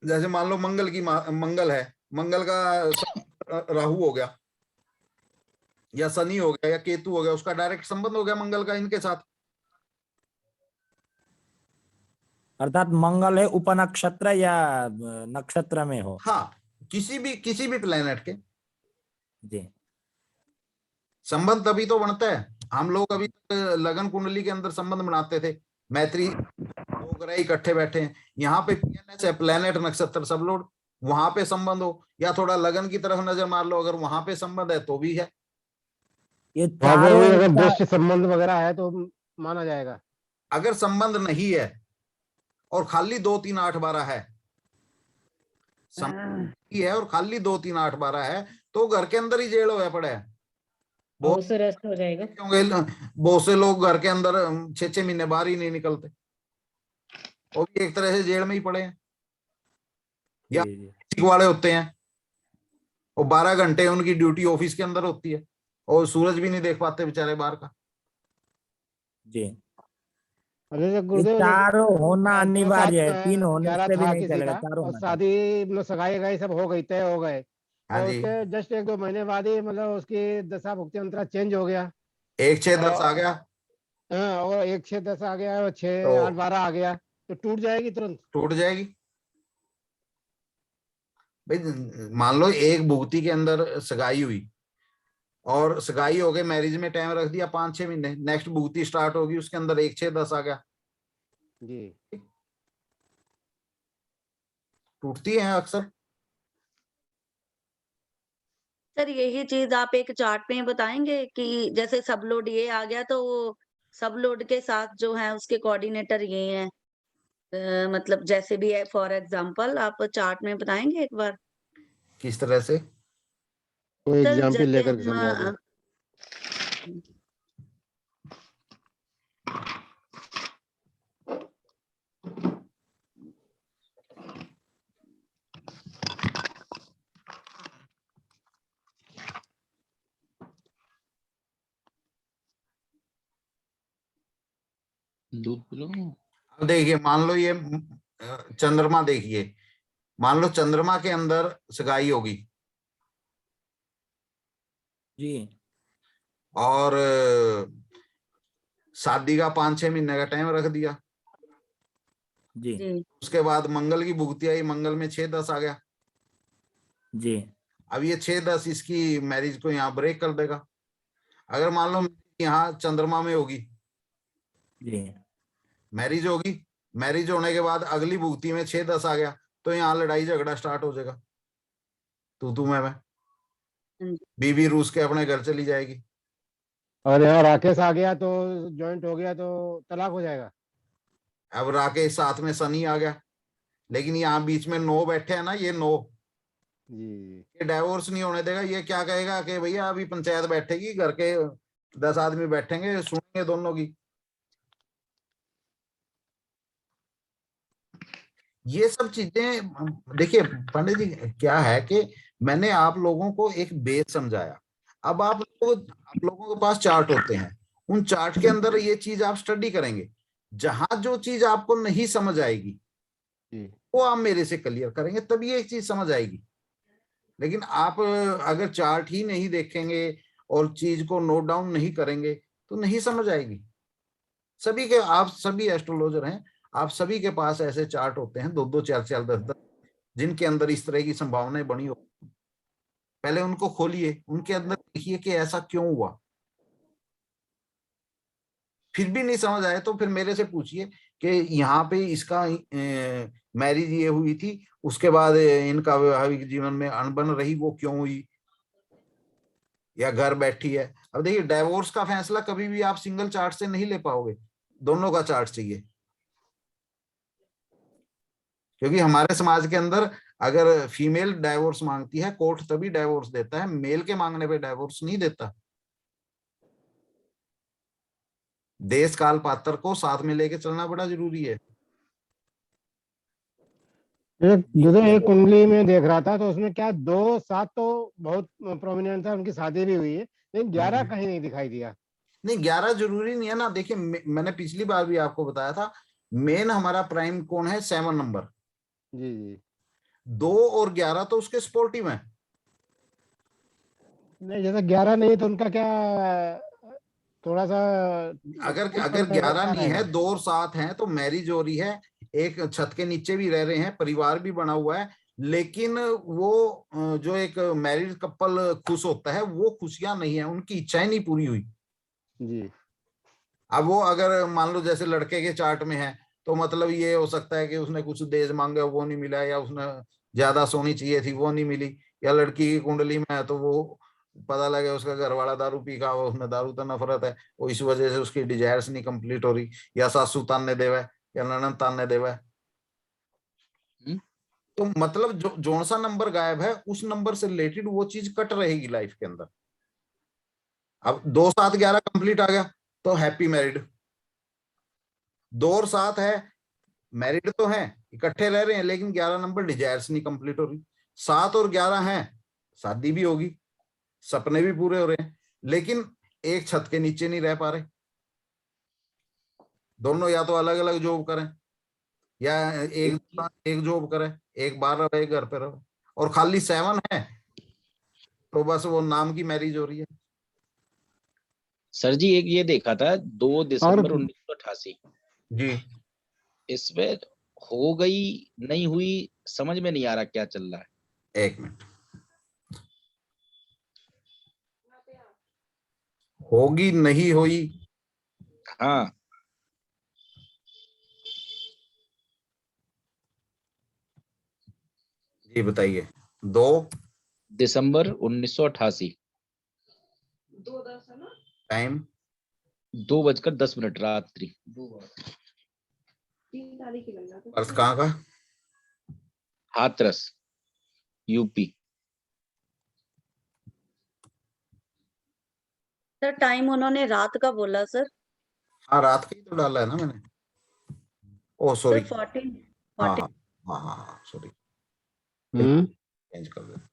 जैसे मान लो मंगल है, मंगल का राहु हो गया या शनि हो गया या केतु हो गया, उसका डायरेक्ट संबंध हो गया मंगल का इनके साथ। अर्थात मंगल है उपनक्षत्र या नक्षत्र में हो। हाँ, किसी भी प्लेनेट के जी संबंध तभी तो बनता है। हम लोग अभी लगन कुंडली के अंदर संबंध बनाते थे, मैत्री 2 ग्रह इकट्ठे बैठे हैं, यहाँ पे PNS है, प्लेनेट नक्षत्र सब लोग, वहां पे संबंध हो, या थोड़ा लगन की तरफ नजर मार लो, अगर वहां पे संबंध है तो भी है। ये चारों अगर दृष्टि संबंध वगैरह है तो माना जाएगा। अगर संबंध नहीं है और खाली 2, 3, 8, 12 है, संबंध है और खाली 2, 3, 8, 12 है, तो घर के अंदर ही जेल होया पड़ा है। बहुत से रेस्ट हो जाएगा। बहुत से लोग घर के अंदर 6-6 महीने बाहर ही नहीं निकलते, वो भी एक तरह से जेल में ही पड़े हैं, या वाले होते हैं और 12 घंटे उनकी ड्यूटी ऑफिस के अंदर होती है और सूरज भी नहीं देख पाते बेचारे बाहर का। जी गुरुदेव, चारों होना अनिवार्य है, 3 होने से भी नहीं चलेगा, चारों और शादी मतलब सगाई गई सब हो गई, तय हो गए, और उसके जस्ट 1-2 महीने बाद ही मतलब उसकी दशा भुक्ति अंतरा चेंज हो गया, 1, 6, 10 आ गया। और 1, 6, 10 आ गया और 6, 8, 12 आ गया, तो टूट जाएगी, तुरंत टूट जाएगी। भाई मान लो एक भुक्ति के अंदर सगाई हुई और सगाई हो गई, मैरिज में टाइम रख दिया 5-6 महीने, नेक्स्ट भुक्ति स्टार्ट होगी, उसके अंदर 1, 6, 10 आ गया जी, टूटती है अक्सर। सर यही चीज आप एक चार्ट में बताएंगे कि जैसे सब लोड ये आ गया तो वो सब लोड के साथ जो है उसके कोऑर्डिनेटर ये हैं, मतलब जैसे भी है, फॉर एग्जांपल आप चार्ट में बताएंगे एक बार? किस तरह से? कोई सर एग्जांपल जैसे लेकर समझा दो। अब देखिए, मान लो ये चंद्रमा, देखिए मान लो चंद्रमा के अंदर सगाई होगी जी, और शादी का 5-6 महीने का टाइम रख दिया जी, उसके बाद मंगल की भुक्ति आई, मंगल में 6, 10 आ गया जी। अब ये 6, 10 इसकी मैरिज को यहाँ ब्रेक कर देगा। अगर मान लो यहाँ चंद्रमा में होगी, जी, मैरिज होगी, मैरिज होने के बाद अगली भुक्ति में 6, 10 आ गया, तो यहाँ लड़ाई झगड़ा स्टार्ट हो जाएगा, तू मैं बीवी रूस के अपने घर चली जाएगी। और यहाँ राकेश आ गया तो ज्वाइंट हो गया तो तलाक हो जाएगा। अब राकेश साथ में सनी आ गया, लेकिन यहाँ बीच में 9 बैठे हैं ना, ये 9 जी ये डाइवोर्स नहीं होने देगा। ये क्या कहेगा कि भैया अभी पंचायत बैठेगी, घर के 10 आदमी बैठेंगे, सुनेंगे दोनों की। ये सब चीजें देखिए पंडित जी, क्या है कि मैंने आप लोगों को एक बेस समझाया। अब आप लोगों के पास चार्ट होते हैं, उन चार्ट के अंदर ये चीज आप स्टडी करेंगे। जहां जो चीज आपको नहीं समझ आएगी वो आप मेरे से क्लियर करेंगे, तभी एक चीज समझ आएगी। लेकिन आप अगर चार्ट ही नहीं देखेंगे और चीज को नोट डाउन नहीं करेंगे तो नहीं समझ आएगी। सभी के, आप सभी एस्ट्रोलॉजर हैं, आप सभी के पास ऐसे चार्ट होते हैं 2-2 4-4 10-10, जिनके अंदर इस तरह की संभावनाएं बनी हो। पहले उनको खोलिए, उनके अंदर देखिए कि ऐसा क्यों हुआ। फिर भी नहीं समझ आए तो फिर मेरे से पूछिए कि यहाँ पे इसका मैरिज ये हुई थी, उसके बाद इनका वैवाहिक जीवन में अनबन रही, वो क्यों हुई, या घर बैठी है। अब देखिए डाइवोर्स का फैसला कभी भी आप सिंगल चार्ट से नहीं ले पाओगे, दोनों का चार्ट चाहिए। क्योंकि हमारे समाज के अंदर अगर फीमेल डाइवोर्स मांगती है, कोर्ट तभी डाइवोर्स देता है, मेल के मांगने पे डाइवोर्स नहीं देता। देश काल पात्र को साथ में लेके चलना बड़ा जरूरी है। एक कुंडली में देख रहा था तो उसमें क्या 2-7 तो बहुत प्रोमिनेंट था, उनकी शादी भी हुई है, लेकिन 11 कहीं नहीं दिखाई दिया। नहीं 11 जरूरी नहीं है ना। देखिए मैंने पिछली बार भी आपको बताया था, मेन हमारा प्राइम कौन है, 7 नंबर। जी जी 2 और 11 तो उसके सपोर्टिव हैं। नहीं, जैसे 11 नहीं तो उनका क्या थोड़ा सा अगर 11 नहीं है, 2 और 7 हैं तो मैरिज हो रही है, एक छत के नीचे भी रह रहे हैं, परिवार भी बना हुआ है, लेकिन वो जो एक मैरिड कपल खुश होता है वो खुशियां नहीं है, उनकी इच्छाएं नहीं पूरी हुई। जी अब वो अगर मान लो जैसे लड़के के चार्ट में है तो मतलब ये हो सकता है कि उसने कुछ दहेज मांगा वो नहीं मिला, या उसने ज्यादा सोनी चाहिए थी वो नहीं मिली, या लड़की की कुंडली में है तो वो पता लगे उसका घर वाला दारू पी का, उसमें दारू तो नफरत है, वो इस वजह से उसकी डिजायर्स नहीं कंप्लीट हो रही, या सासू ताने देवे या ननद ताने देवे। तो मतलब जो जोन सा नंबर गायब है उस नंबर से रिलेटेड वो चीज कट रहेगी लाइफ के अंदर। अब 2 7 11 कंप्लीट आ गया तो हैप्पी मैरिड। 2 और 7 है, मैरिड तो है, इकट्ठे रह रहे हैं, लेकिन 11 नंबर डिजायर्स नहीं कंप्लीट हो रही। 7 और 11 हैं, शादी भी होगी, सपने भी पूरे हो रहे हैं, लेकिन एक छत के नीचे नहीं रह पा रहे। दोनों या तो अलग अलग जॉब करें, या एक जॉब करें, एक बाहर रहे, घर पे रहे, और खाली 7 है तो बस वो नाम की मैरिज हो रही है। सर जी एक ये देखा था 2 दिसंबर 1988 जी, इसमें हो गई नहीं हुई समझ में नहीं आ रहा क्या चल रहा है। 1 मिनट, होगी नहीं हुई, हाँ जी बताइए। 2 दिसंबर 1988 टाइम 2:10 रात्रि। अर्थ कहाँ का, हाथरस यूपी। सर टाइम उन्होंने रात का बोला सर। हाँ रात का ही तो डाला है ना मैंने। ओ सॉरी, सर 14 हाँ हाँ हाँ हाँ सॉरी, चेंज कर दे।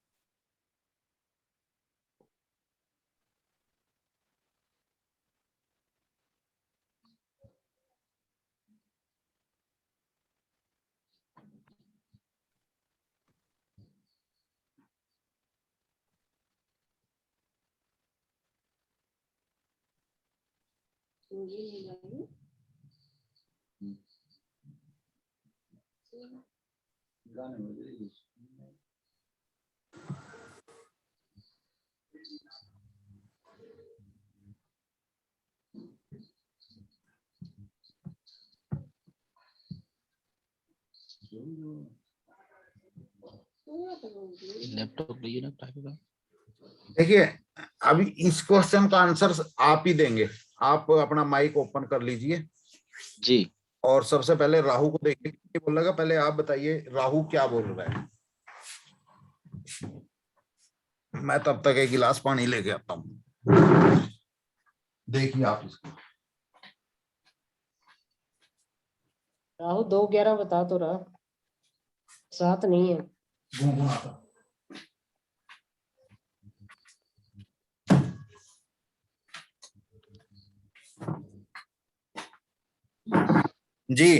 लैपटॉप लिए ना। देखिए अभी इस क्वेश्चन का आंसर आप ही देंगे। आप अपना माइक ओपन कर लीजिए जी। और सबसे पहले राहु को देखिए क्या बोल रहा है। पहले आप बताइए राहु क्या बोल रहा है। मैं तब तक एक गिलास पानी लेके आता हूँ। देखिए आप इसको। राहु 2-11 बता तो रहा, 7 नहीं है। जी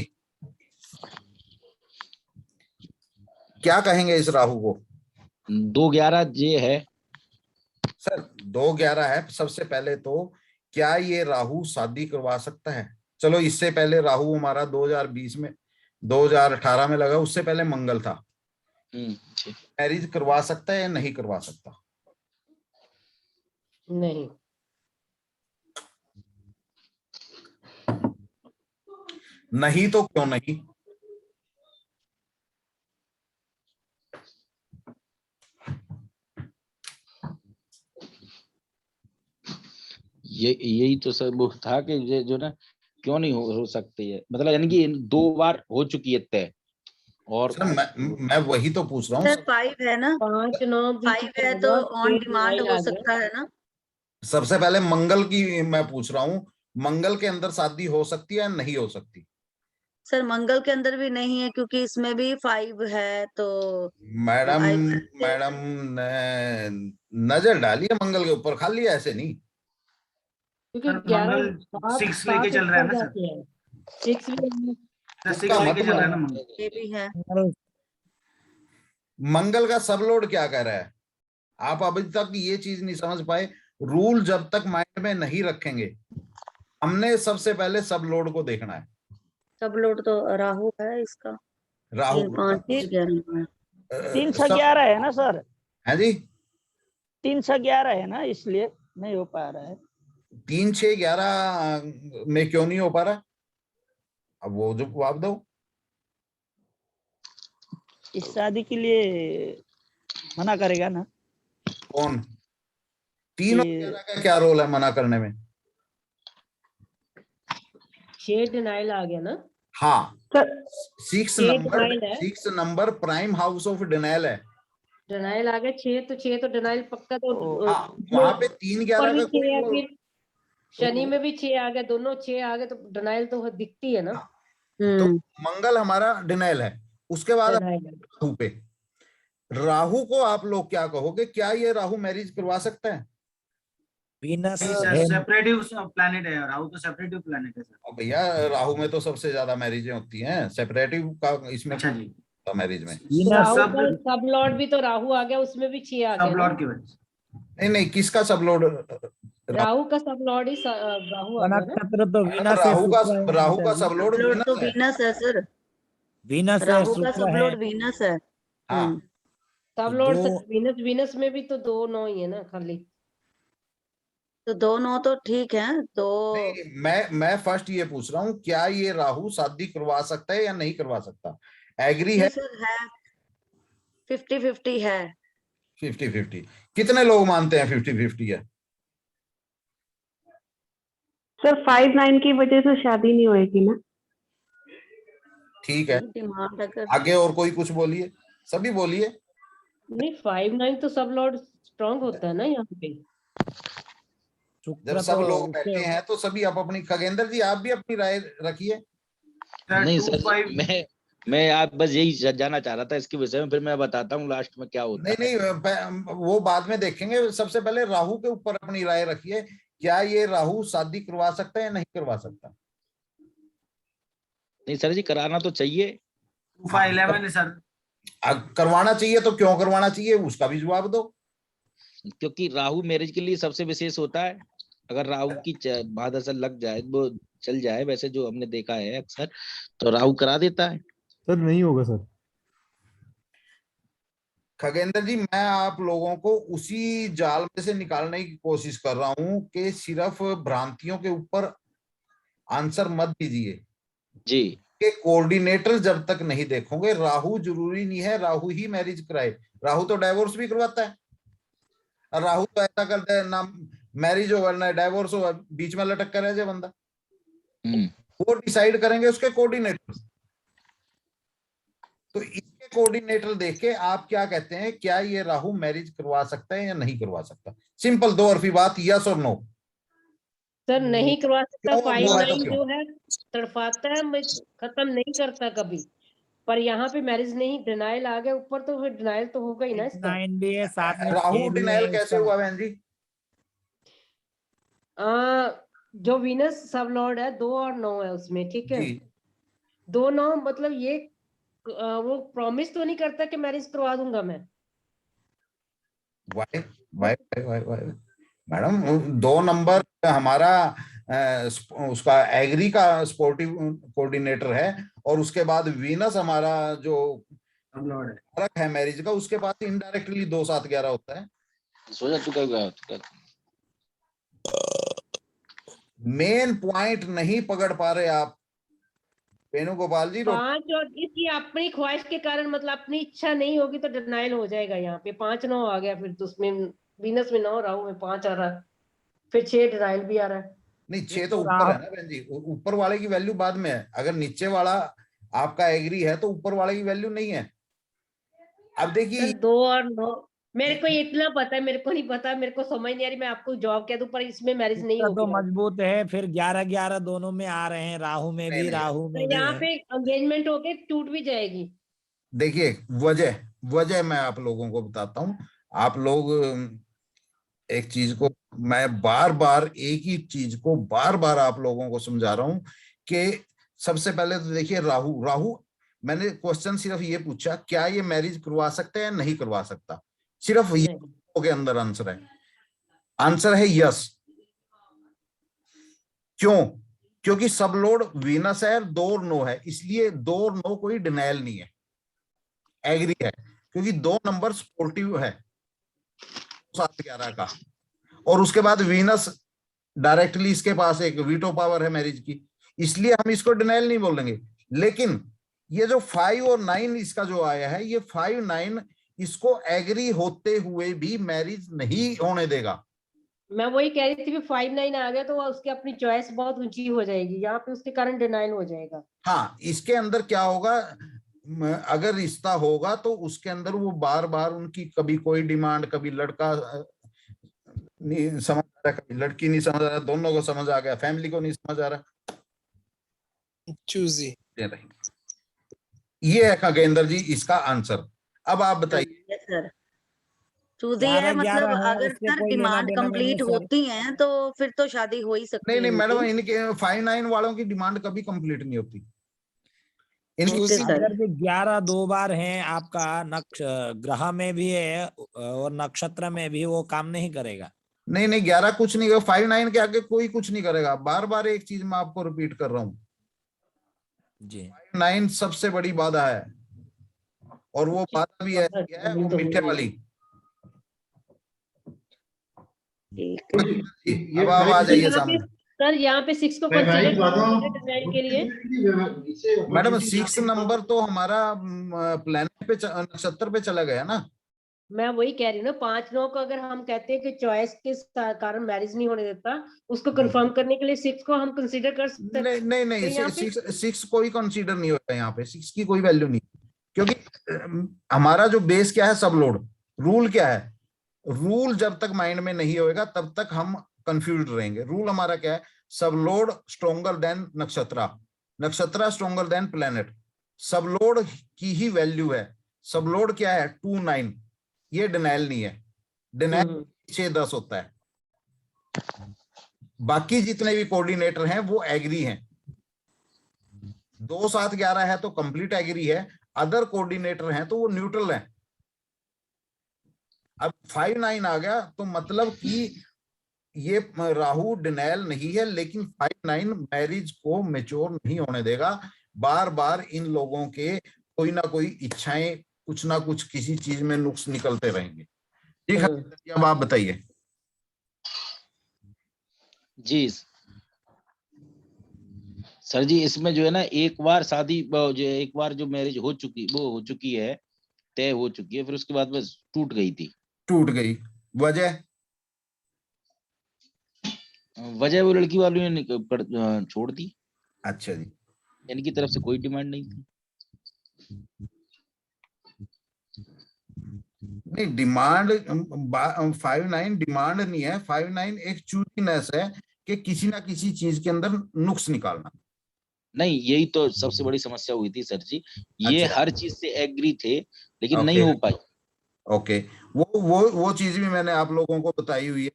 क्या कहेंगे इस राहु को? 2-11 ये है सर 2-11 है। सबसे पहले तो क्या ये राहु शादी करवा सकता है? चलो इससे पहले राहु हमारा 2020 में 2018 में लगा, उससे पहले मंगल था। मैरिज करवा सकता है या नहीं करवा सकता? नहीं। नहीं तो क्यों नहीं? यही तो सर वो था कि ये जो ना क्यों नहीं हो सकती है, मतलब यानी कि 2 बार हो चुकी है तय। और सर मैं वही तो पूछ रहा हूँ। सर 5 है ना, 5-9 5 है तो ऑन डिमांड हो सकता है ना। सबसे पहले मंगल की मैं पूछ रहा हूँ, मंगल के अंदर शादी हो सकती है या नहीं हो सकती? सर मंगल के अंदर भी नहीं है क्योंकि इसमें भी 5 है तो मैडम ने नजर डाली है मंगल के ऊपर, खाली ऐसे नहीं। क्योंकि सर, 11 मंगल 6 लेके चल रहा है ना सर। 6 भी सर 6 लेके चल रहा है ना मंगल। ये भी है। मंगल का सब लोड क्या कह रहा है? आप अभी तक ये चीज नहीं समझ पाए। रूल जब तक माइंड में नहीं रखेंगे, हमने सबसे पहले सब लोड को देखना है। सब लोड तो राहु है इसका। राहु 3, 5, 11 3-11 है ना सर? है जी 3-11 है ना, इसलिए नहीं हो पा रहा है। 3-6-11 में क्यों नहीं हो पा रहा? अब वो जो जवाब दो। इस शादी के लिए मना करेगा ना कौन? 3 और 11 का क्या रोल है मना करने में? 6 डिनाइल आ गया ना। हाँ 6 denial है। Number prime house of denial है। डिनाइल आ गया 6 तो डिनाइल पक्का। तो हाँ वहां पे 3-11 का भी 6 है, कोई फिर शनि में भी 6 आ गया, दोनों 6 आ गए तो डिनाइल तो दिखती है ना। तो मंगल हमारा डिनाइल है। उसके बाद राहु पे, राहु को आप लोग क्या कहोगे? क्या ये राहु मैरिज करवा सकता है? वीनस सेपरेटिव प्लैनेट है, राहु तो सेपरेटिव प्लैनेट है सर। भैया राहु में तो सबसे ज्यादा मैरिजें होती हैं, सेपरेटिव का इसमें मैरिज में। सब लॉर्ड भी तो राहु आ गया, उसमें भी 6 आ गया। सब लॉर्ड की वजह नहीं किसका सब लॉर्ड? राहु का सब लॉर्ड ही राहु आ गया नक्षत्र तो वीनस राहु का सब लॉर्ड तो वीनस है सर। वीनस राहु का सब लॉर्ड वीनस है। सब लॉर्ड वीनस में भी तो 2 9 ही है ना खाली। तो 2 9 तो ठीक है। तो मैं फर्स्ट ये पूछ रहा हूँ, क्या ये राहु शादी करवा सकता है या नहीं करवा सकता? एग्री है? सर है 50-50 है। 50-50 कितने लोग मानते हैं 50-50 है? सर 5-9 की वजह से शादी नहीं होएगी ना। ठीक है, आगे और कोई कुछ बोलिए, सभी बोलिए। नहीं 5-9 तो सब लॉर्ड स्ट्रॉन्ग होता है ना यहाँ पे। जब सब लोग बैठे हैं तो सभी आप अपनी, खगेंद्र जी आप भी अपनी राय रखिए। नहीं सर मैं आप बस यही जानना चाह रहा था इसके विषय में, फिर मैं बताता हूँ लास्ट में क्या होता है। नहीं वो बाद में देखेंगे। सबसे पहले राहु के ऊपर अपनी राय रखिए। क्या ये राहु शादी करवा सकता है या नहीं करवा सकता? नहीं सर जी कराना तो चाहिए। 2-5-11 है सर। करवाना चाहिए तो क्यों करवाना चाहिए उसका भी जवाब दो। क्योंकि राहु मैरिज के लिए सबसे विशेष होता है। अगर राहु की महादशा लग जाए, वो चल जाए, वैसे जो हमने देखा है अक्सर, तो राहु करा देता है। सर नहीं होगा सर। खगेंद्र जी मैं आप लोगों को उसी जाल में से निकालने की कोशिश कर रहा हूं कि सिर्फ भ्रांतियों के ऊपर आंसर मत दीजिए जी। कि कोऑर्डिनेटर जब तक नहीं देखोगे, राहु जरूरी नहीं है राहु ही मैरिज कराए। राहु तो डाइवोर्स भी करवाता है। राहु तो ऐसा करते हैं ना, मैरिज हो ना डाइवोर्स हो, बीच में लटक कर रह जाए बंदा। वो डिसाइड करेंगे उसके कोऑर्डिनेटर। तो इसके कोऑर्डिनेटर देख के आप क्या कहते हैं, क्या ये राहु मैरिज करवा सकता है या नहीं करवा सकता? सिंपल दो अरफी बात, यस और नो। सर नहीं करवा सकता। क्यों? 5-9 क्यों? जो है तड़पाता है, मैं खत्म नहीं करता कभी, पर यहाँ पे मैरिज नहीं, डिनाइल आ गया ऊपर, तो फिर डिनाइल तो होगा ही ना इसका। 9 भी है, साथ में राहु 6 भी डिनाइल है कैसे इसका। हुआ बहन जी? जो वीनस सब लॉर्ड है 2 और 9 है उसमें, ठीक है। जी 2-9 मतलब ये वो प्रॉमिस तो नहीं करता कि मैरिज करवा दूंगा मैं। Why why why why madam, 2 number हमारा उसका एग्री का स्पोर्टिव कोऑर्डिनेटर है, और उसके बाद वीनस हमारा जो फर्क है मैरिज का, उसके पास इनडायरेक्टली 2 7 11 होता है। सो जा चुका। मेन पॉइंट नहीं पकड़ पा रहे आप वेणुगोपाल जी। 5 और इसकी अपनी ख्वाहिश के कारण, मतलब अपनी इच्छा नहीं होगी तो डिनाइल हो जाएगा। यहाँ पे 5-9 आ गया, फिर तो उसमें वीनस में 9, राहु में 5 आ रहा है, फिर 6 डिनाइल भी आ रहा है। नहीं 6 तो ऊपर है ना बहन जी, ऊपर वाले की वैल्यू बाद में है। अगर नीचे वाला आपका एग्री है तो ऊपर वाले की वैल्यू नहीं है। अब देखिए 2 और 9 मेरे को इतना पता है, मेरे को नहीं पता, मेरे को समझ नहीं आ रही, मैं आपको जवाब कह दूं, पर इसमें मैरिज नहीं तो होगी। मजबूत है, फिर 11-11 दोनों में आ रहे हैं, राहु में भी, राहु में तो भी यहाँ है। पे एंगेजमेंट होके टूट भी जाएगी। देखिए वजह मैं आप लोगों को बताता हूँ। आप लोग एक चीज को, मैं बार बार एक ही चीज को बार बार आप लोगों को समझा रहा हूं कि सबसे पहले तो देखिए राहु मैंने क्वेश्चन सिर्फ ये पूछा, क्या ये मैरिज करवा सकता है या नहीं करवा सकता, सिर्फ ये के अंदर आंसर है यस। क्यों? क्योंकि सब लोड वीनस है, 2 और 9 है, इसलिए 2 और 9 कोई डिनाइल नहीं है, एग्री है, क्योंकि 2 नंबर सपोर्टिव है 7-11 का। और उसके बाद वीनस डायरेक्टली इसके पास एक वीटो पावर है मैरिज की, इसलिए हम इसको डिनाइल नहीं बोलेंगे। लेकिन ये जो 5 और 9 इसका जो आया है, ये 5-9 इसको एग्री होते हुए भी मैरिज नहीं होने देगा। मैं वही कह रही थी, 5-9 आ गया तो उसकी अपनी चॉइस बहुत ऊंची हो जाएगी, यहाँ पे उसके कारण डिनाइल हो जाएगा। हाँ, इसके अंदर क्या होगा, अगर रिश्ता होगा तो उसके अंदर वो बार बार उनकी कभी कोई डिमांड, कभी लड़का नहीं समझ आ रहा, कभी लड़की नहीं समझ आ रहा, दोनों को समझ आ गया, फैमिली को नहीं समझ आ रहा, चूजी। ये है खगेंद्र जी इसका आंसर। अब आप बताइए। सर चूजी है, मतलब अगर सर डिमांड कंप्लीट होती है तो फिर तो शादी हो ही सकती है। नहीं मैडम, इनके 5-9 वालों की डिमांड कभी कंप्लीट नहीं होती। अगर 11 2 बार हैं आपका ग्रह में भी है और नक्षत्र में भी, वो काम नहीं करेगा। नहीं 11 कुछ नहीं करेगा, 5-9 के आगे कोई कुछ नहीं करेगा। बार बार एक चीज मैं आपको रिपीट कर रहा हूँ जी, 5-9 सबसे बड़ी बाधा है, और वो बाधा भी है वो मीठे वाली। अब आप आ जाइए सामने। सर यहाँ पे 6 को कंसीडर के लिए मैडम 6 नंबर तो हमारा प्लेनेट पे, नक्षत्र पे चला गया ना। मैं वही कह रही हूँ ना, 5-9 को अगर हम कहते हैं कि चॉइस के कारण मैरिज नहीं होने देता, उसको कंफर्म करने के लिए 6 को हम कंसीडर कर सकते हैं। नहीं 6 कोई कंसीडर नहीं होता यहाँ पे, 6 की कोई वैल्यू नहीं, क्योंकि हमारा जो बेस क्या है, सब लोड। रूल क्या है, रूल जब तक माइंड में नहीं होएगा तब तक हम कंफ्यूज रहेंगे। रूल हमारा क्या है, सब lord stronger than nakshatra, nakshatra stronger than planet. सब लोड की ही वैल्यू है। सब लोड क्या है, 2-9, ये डिनाइल नहीं है। डिनाइल 6-10 होता है। बाकी जितने भी कोऑर्डिनेटर हैं वो एग्री हैं। 2-7-11 है तो कंप्लीट एग्री है, अदर कोऑर्डिनेटर हैं तो वो न्यूट्रल है। अब 5-9 आ गया तो मतलब कि ये राहु डिनाइल नहीं है, लेकिन 5-9 मैरिज को मैच्योर नहीं होने देगा। बार बार इन लोगों के कोई ना कोई इच्छाएं, कुछ ना कुछ किसी चीज में नुक्स निकलते रहेंगे। ठीक है, अब आप बताइए जी। सर जी इसमें जो है ना, एक बार शादी, एक बार जो मैरिज हो चुकी, वो हो चुकी है, तय हो चुकी है, फिर उसके बाद बस टूट गई थी। टूट गई वजह वजह वो लड़की वालों ने छोड़ दी। अच्छा जी, इनकी तरफ से कोई डिमांड नहीं थी। नहीं डिमांड 59 डिमांड नहीं है, 59 एक चूजीनेस है कि किसी ना किसी चीज के अंदर नुक्स निकालना। नहीं, यही तो सबसे बड़ी समस्या हुई थी सर जी। ये अच्छा। हर चीज से एग्री थे लेकिन नहीं ओके। हो पाई। ओके, वो चीज भी मैंने आप लोगों को बताई हुई है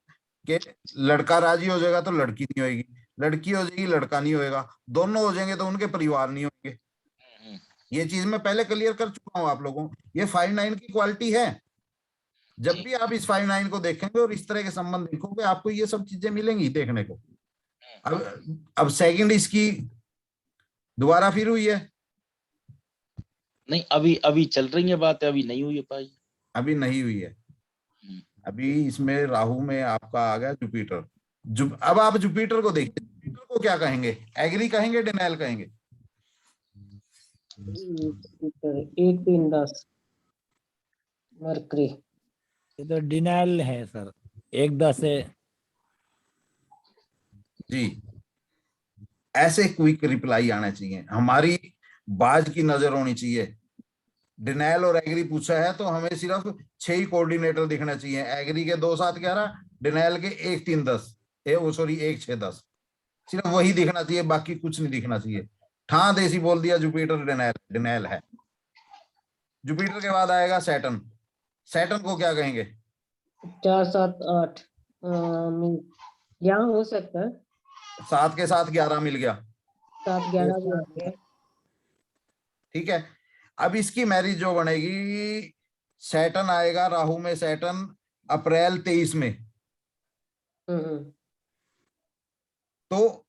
कि लड़का राजी हो जाएगा तो लड़की नहीं होगी, लड़की हो जाएगी लड़का नहीं होएगा, दोनों हो जाएंगे तो उनके परिवार नहीं होंगे। ये चीज मैं पहले क्लियर कर चुका हूं आप लोगों को। ये 59 की क्वालिटी है। जब भी आप इस 59 को देखेंगे और इस तरह के संबंध देखोगे आपको ये सब चीजें मिलेंगी देखने को। अब सेकंड इसकी दोबारा फिर हुई है। नहीं, अभी चल रही है बात, अभी नहीं हुई पाई। अभी नहीं हुई है। अभी इसमें राहु में आपका आ गया जुपिटर। अब आप जुपिटर को देखिए, जुपिटर को क्या कहेंगे? एग्री कहेंगे, डिनायल कहेंगे? 1 3 10 मरकरी। ये तो डिनाइल है सर, 1 10 है जी। ऐसे क्विक रिप्लाई आना चाहिए, हमारी बाज की नजर होनी चाहिए। डिनायल और एग्री पूछा है तो हमें सिर्फ 6 ही कोऑर्डिनेटर दिखना चाहिए। एग्री के 2 7 11, डिनायल के 1 3 10, 1 6 10, सिर्फ वही दिखना चाहिए, बाकी कुछ नहीं दिखना चाहिए। ठां देसी बोल दिया जुपिटर डिनायल है। जुपिटर के बाद आएगा सैटर्न। सैटर्न को क्या कहेंगे? 4 7 8 यहाँ हो सकता है। 7 के साथ 11 मिल गया। 7 11 भी आ गया। ठीक है, अब इसकी मैरिज जो बनेगी, सैटर्न आएगा राहु में, सैटर्न अप्रैल 23 में। तो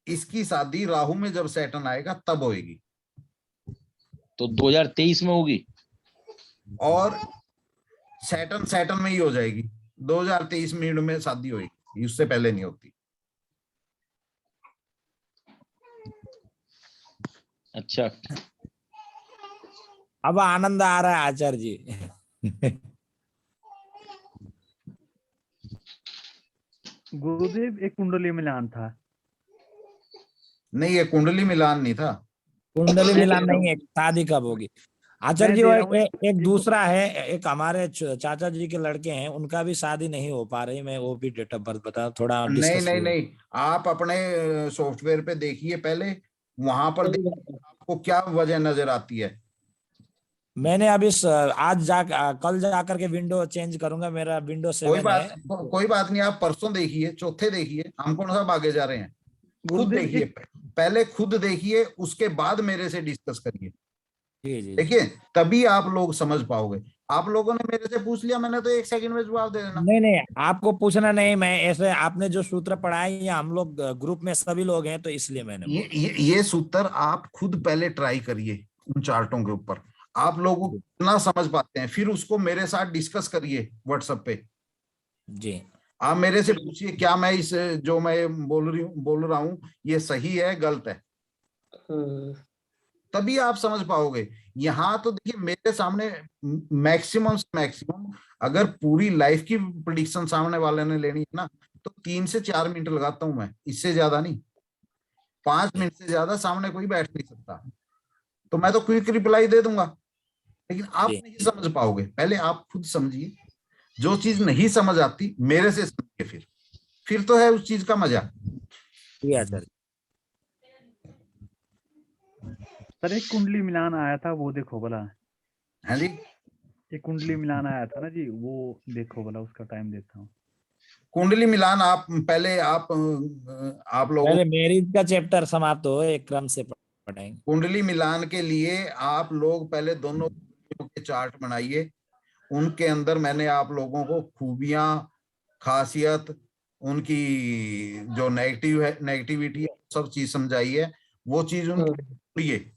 इसकी शादी राहु में जब सैटर्न आएगा तब होगी। तो 2023 में होगी और सैटर्न में ही हो जाएगी। 2023 मिड में शादी होगी, उससे पहले नहीं होती। अच्छा, अब आनंद आ रहा है आचार्य जी। गुरुदेव एक कुंडली मिलान था। नहीं, ये कुंडली मिलान नहीं था। कुंडली मिलान नहीं है, शादी कब होगी? आचार्य जी, एक दूसरा है, एक हमारे चाचा जी के लड़के हैं, उनका भी शादी नहीं हो पा रही। मैं वो भी डेट ऑफ बर्थ बता थोड़ा नहीं, आप अपने सॉफ्टवेयर पे देखिए पहले, वहां पर आपको क्या वजह नजर आती है। मैंने अभी कल जाकर के विंडो चेंज करूंगा, मेरा विंडो 7 है। कोई बात नहीं, आप परसों देखिए, चौथे देखिए, हम कौन सा आगे जा रहे हैं। खुद देखिए, पहले खुद देखिए, उसके बाद मेरे से डिस्कस करिए। देखिए, तभी आप लोग समझ पाओगे। आप लोगों ने मेरे से पूछ लिया, मैंने तो 1 सेकंड में जवाब दे देना। नहीं, आपको पूछना नहीं, मैं ऐसे आपने जो सूत्र पढ़ाए, या हम लोग ग्रुप में सभी लोग हैं तो इसलिए मैंने ये सूत्र आप खुद पहले ट्राई करिए उन चार्टों के ऊपर, आप लोग कितना समझ पाते हैं, फिर उसको मेरे साथ डिस्कस करिए व्हाट्सएप पे जी। आप मेरे से पूछिए क्या मैं इस जो मैं बोल रहा हूँ ये सही है गलत है, तभी आप समझ पाओगे। यहाँ तो देखिए मेरे सामने मैक्सिमम से मैक्सिमम अगर पूरी लाइफ की प्रेडिक्शन सामने वाले ने लेनी है ना, तो 3 से 4 मिनट लगाता हूं मैं, इससे ज्यादा नहीं। 5 मिनट से ज्यादा सामने कोई बैठ नहीं सकता। तो मैं तो क्विक रिप्लाई दे दूंगा, लेकिन आप नहीं समझ पाओगे। पहले आप खुद समझिए, जो चीज नहीं समझ आती मेरे से समझिए, फिर तो है उस चीज का मजा। सर एक कुंडली मिलान आया था, वो देखो भला। हाँ जी, एक कुंडली मिलान आया था ना जी, वो देखो भला, उसका टाइम देता हूँ। कुंडली मिलान आप पहले आप लोगों पहले मैरिज का चैप्टर समाप्त हो, एक क्रम से पढ़ेंगे। कुंडली मिलान के लिए आप लोग पहले दोनों के चार्ट बनाइए। उनके अंदर मैंने आप लोगों को खूबियां, खासियत, उनकी जो नेगेटिविटी है, सब चीज समझाई है। वो चीज उनकी ढूंढिए।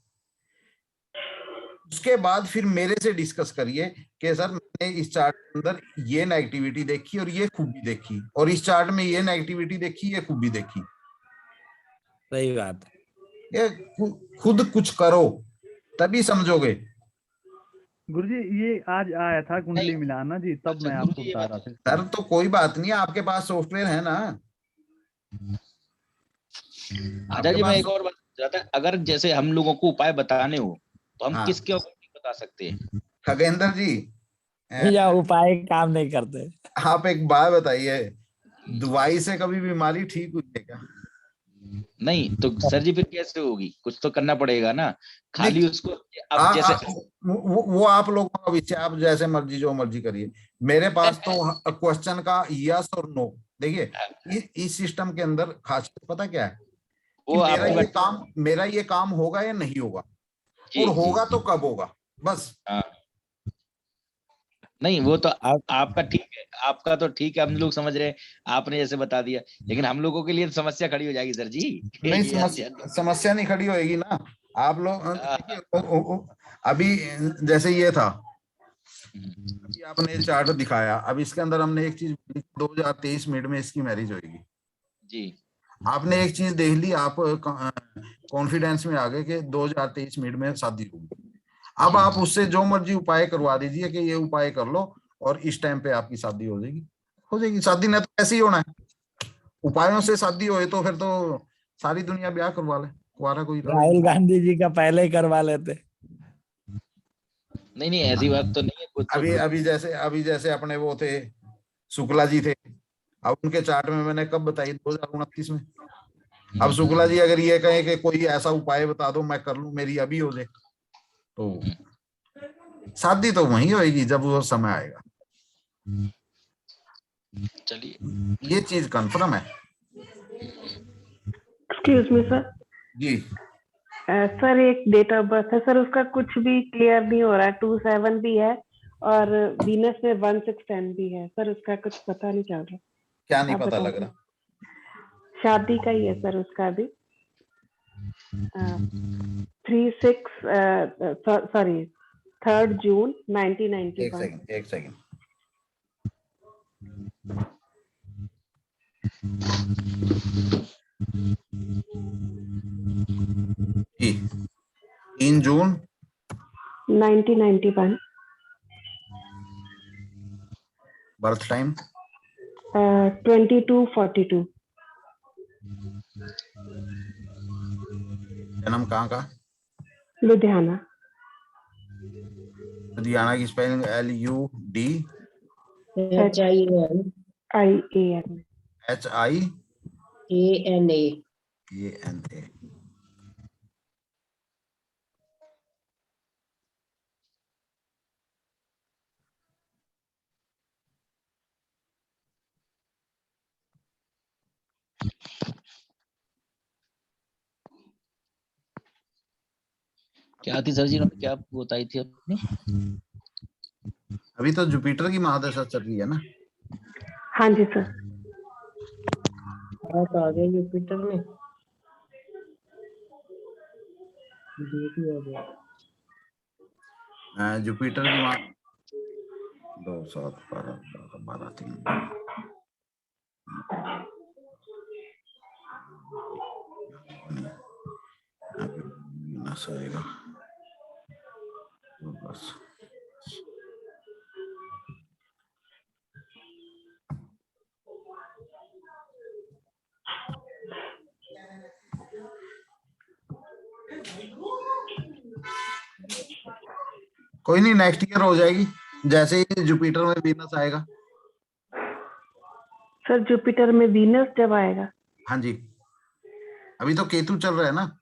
उसके बाद फिर मेरे से डिस्कस करिए कि सर मैंने इस चार्ट के अंदर ये नेगेटिविटी देखी और ये खूबी देखी, और इस चार्ट में ये नेगेटिविटी देखी, ये खूबी देखी। सही बात है। ये खुद कुछ करो तभी समझोगे। गुरुजी ये आज आया था कुंडली मिलाना जी, तब मैं आपको बता रहा था। सर तो कोई बात नहीं, आपके पास सॉफ्टवेयर है ना। आचार्य जी मैं एक और बात पूछ रहा था, अगर जैसे हम लोगों को उपाय बताने हो तो हम हाँ। किसके अकॉर्डिंग बता सकते हैं? खगेंद्र जी, या उपाय काम नहीं करते। आप एक बात बताइए, दवाई से कभी बीमारी ठीक हुई है क्या? नहीं तो सर जी फिर कैसे होगी? कुछ तो करना पड़ेगा ना, खाली उसको अब जैसे वो आप लोगों का विषय, आप जैसे मर्जी जो मर्जी करिए। मेरे पास तो क्वेश्चन का यस और नो, देखिए इस सिस्टम के अंदर खासियत पता क्या है कि वो मेरा ये काम होगा या नहीं होगा, और होगा तो कब होगा, बस। नहीं वो तो आपका ठीक है, आपका तो ठीक है, हम लोग समझ रहे हैं, आपने जैसे बता दिया, लेकिन हम लोगों के लिए समस्या खड़ी हो जाएगी सर जी। नहीं, समस्या नहीं खड़ी होएगी ना। आप लोग अभी जैसे ये था, अभी आपने चार्ट दिखाया, अब इसके अंदर हमने एक चीज 2023 मिड में इसकी मैरिज होगी जी। आपने एक चीज देख ली, आप कॉन्फिडेंस में आ गए कि 2023 मिड में शादी होगी। अब आप उससे जो मर्जी उपाय करवा दीजिए कि ये उपाय कर लो और इस टाइम पे आपकी शादी हो जाएगी। शादी ने तो ऐसे ही होना है, उपायों से शादी होए तो फिर तो सारी दुनिया ब्याह करवा ले, कुआरा कोई राहुल गांधी जी का पहले ही करवा लेते। नहीं ऐसी बात तो नहीं है कुछ। अभी जैसे अपने वो थे शुक्ला जी थे, अब उनके चार्ट में मैंने कब बताई 2029 में। अब शुक्ला जी अगर ये कहे कि कोई ऐसा उपाय बता दो मैं कर लूं, मेरी अभी हो जाए, तो शादी तो वही होगी जब वो समय आएगा। चलिए ये चीज कंफर्म है। एक्सक्यूज मी सर जी। सर एक डेट ऑफ बर्थ है सर, उसका कुछ भी क्लियर नहीं हो रहा है। 27 भी है और वीनस में 1610 भी है सर, उसका कुछ पता नहीं चल रहा। क्या नहीं पता लग रहा? शादी का ही है सर उसका भी। 3 जून 1991। एक सेकंड 3 जून 1991। Birth time 22:42। जन्म कहाँ का? लुधियाना। लुधियाना की स्पेलिंग LUD HIANA। क्या थी सर जी, क्या बताई थी आपने? अभी तो जुपिटर की महादशा चल रही है ना? हाँ जी सर। आ गए जुपिटर में। जुपिटर की 2 7 12 3 आएगा तो बस। कोई नहीं, नेक्स्ट ईयर हो जाएगी जैसे ही जुपिटर में वीनस आएगा। सर जुपिटर में वीनस जब आएगा? हाँ जी, अभी तो केतु चल रहा है ना।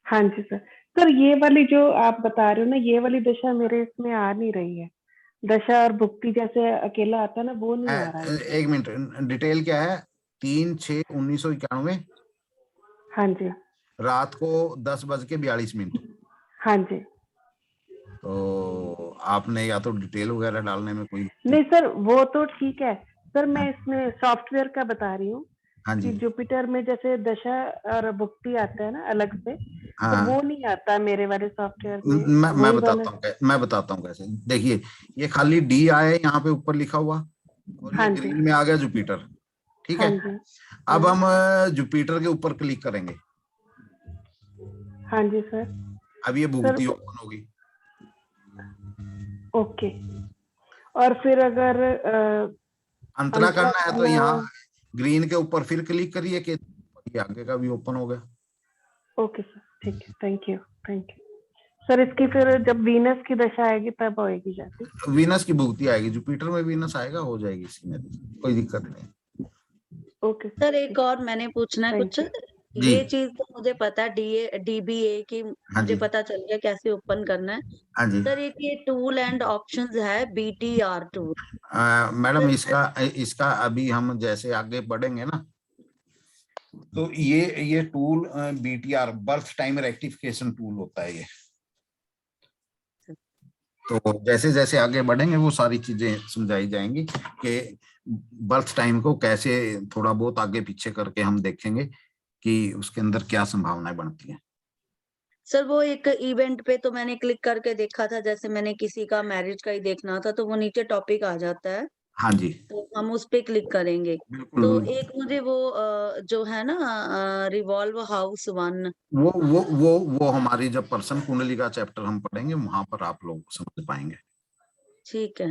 हाँ जी सर। सर ये वाली जो आप बता रहे हो ना, ये वाली दशा मेरे इसमें आ नहीं रही है। दशा और भुक्ति जैसे अकेला आता है ना, वो नहीं आ रहा है। एक मिनट, डिटेल क्या है? 3/6/1991। हाँ जी। रात को 10:42। हाँ जी। तो आपने या तो डिटेल वगैरह डालने में कोई नहीं सर, वो तो ठीक है सर, मैं इसमें सॉफ्टवेयर का बता रही हूँ। हाँ जी। कि जुपिटर में जैसे दशा और भुक्ति आता है ना अलग से, हाँ। तो वो नहीं आता मेरे वाले सॉफ्टवेयर में। मैं बताता हूँ कैसे। देखिए ये खाली डी आया है यहाँ पे ऊपर लिखा हुआ, और ये ग्रीन में आ गया जुपिटर, ठीक है। अब हम जुपिटर के ऊपर क्लिक करेंगे। हाँ जी सर। अब ये भुक्ति ओपन होगी। ओके। और फिर अगर अंतरा करना है तो यहाँ ग्रीन के ऊपर फिर क्लिक करिए कि ये आगे का भी ओपन हो गया। ओके सर, ठीक है, थैंक यू सर। इसकी फिर जब वीनस की दशा आएगी तब होएगी जाती? वीनस की भुगती आएगी, जुपिटर में वीनस आएगा, हो जाएगी इसी में, कोई दिक्कत नहीं। ओके सर, एक और मैंने पूछना है कुछ। जी। ये चीज तो मुझे पता है, DBA की हाँ मुझे जी। पता चल गया कैसे ओपन करना है। हाँ जी। सर, एक ये टूल एंड ऑप्शंस है, BTR टूल। मैडम इसका अभी हम जैसे आगे बढ़ेंगे ना, तो ये tool BTR birth time rectification tool होता है ये। तो जैसे जैसे आगे बढ़ेंगे वो सारी चीजें समझाई जाएंगी कि बर्थ टाइम को कैसे थोड़ा बहुत आगे पीछे करके हम देखेंगे कि उसके अंदर क्या संभावनाएं बनती हैं। सर, वो एक इवेंट पे तो मैंने क्लिक करके देखा था, जैसे मैंने किसी का मैरिज का ही देखना था, तो वो नीचे टॉपिक आ जाता है। हाँ जी, तो हम उस पे क्लिक करेंगे। बिल्कुल। तो एक मुझे वो जो है ना, रिवॉल्व हाउस 1, वो हमारी जब पर्सन कुंडली का चैप्टर हम पढ़ेंगे वहां पर आप लोग समझ पाएंगे। ठीक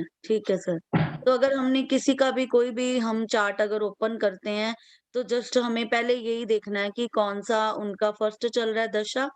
है सर। तो अगर हमने किसी का भी कोई भी हम चार्ट अगर ओपन करते हैं, तो जस्ट हमें पहले यही देखना है कि कौन सा उनका फर्स्ट चल रहा है दशा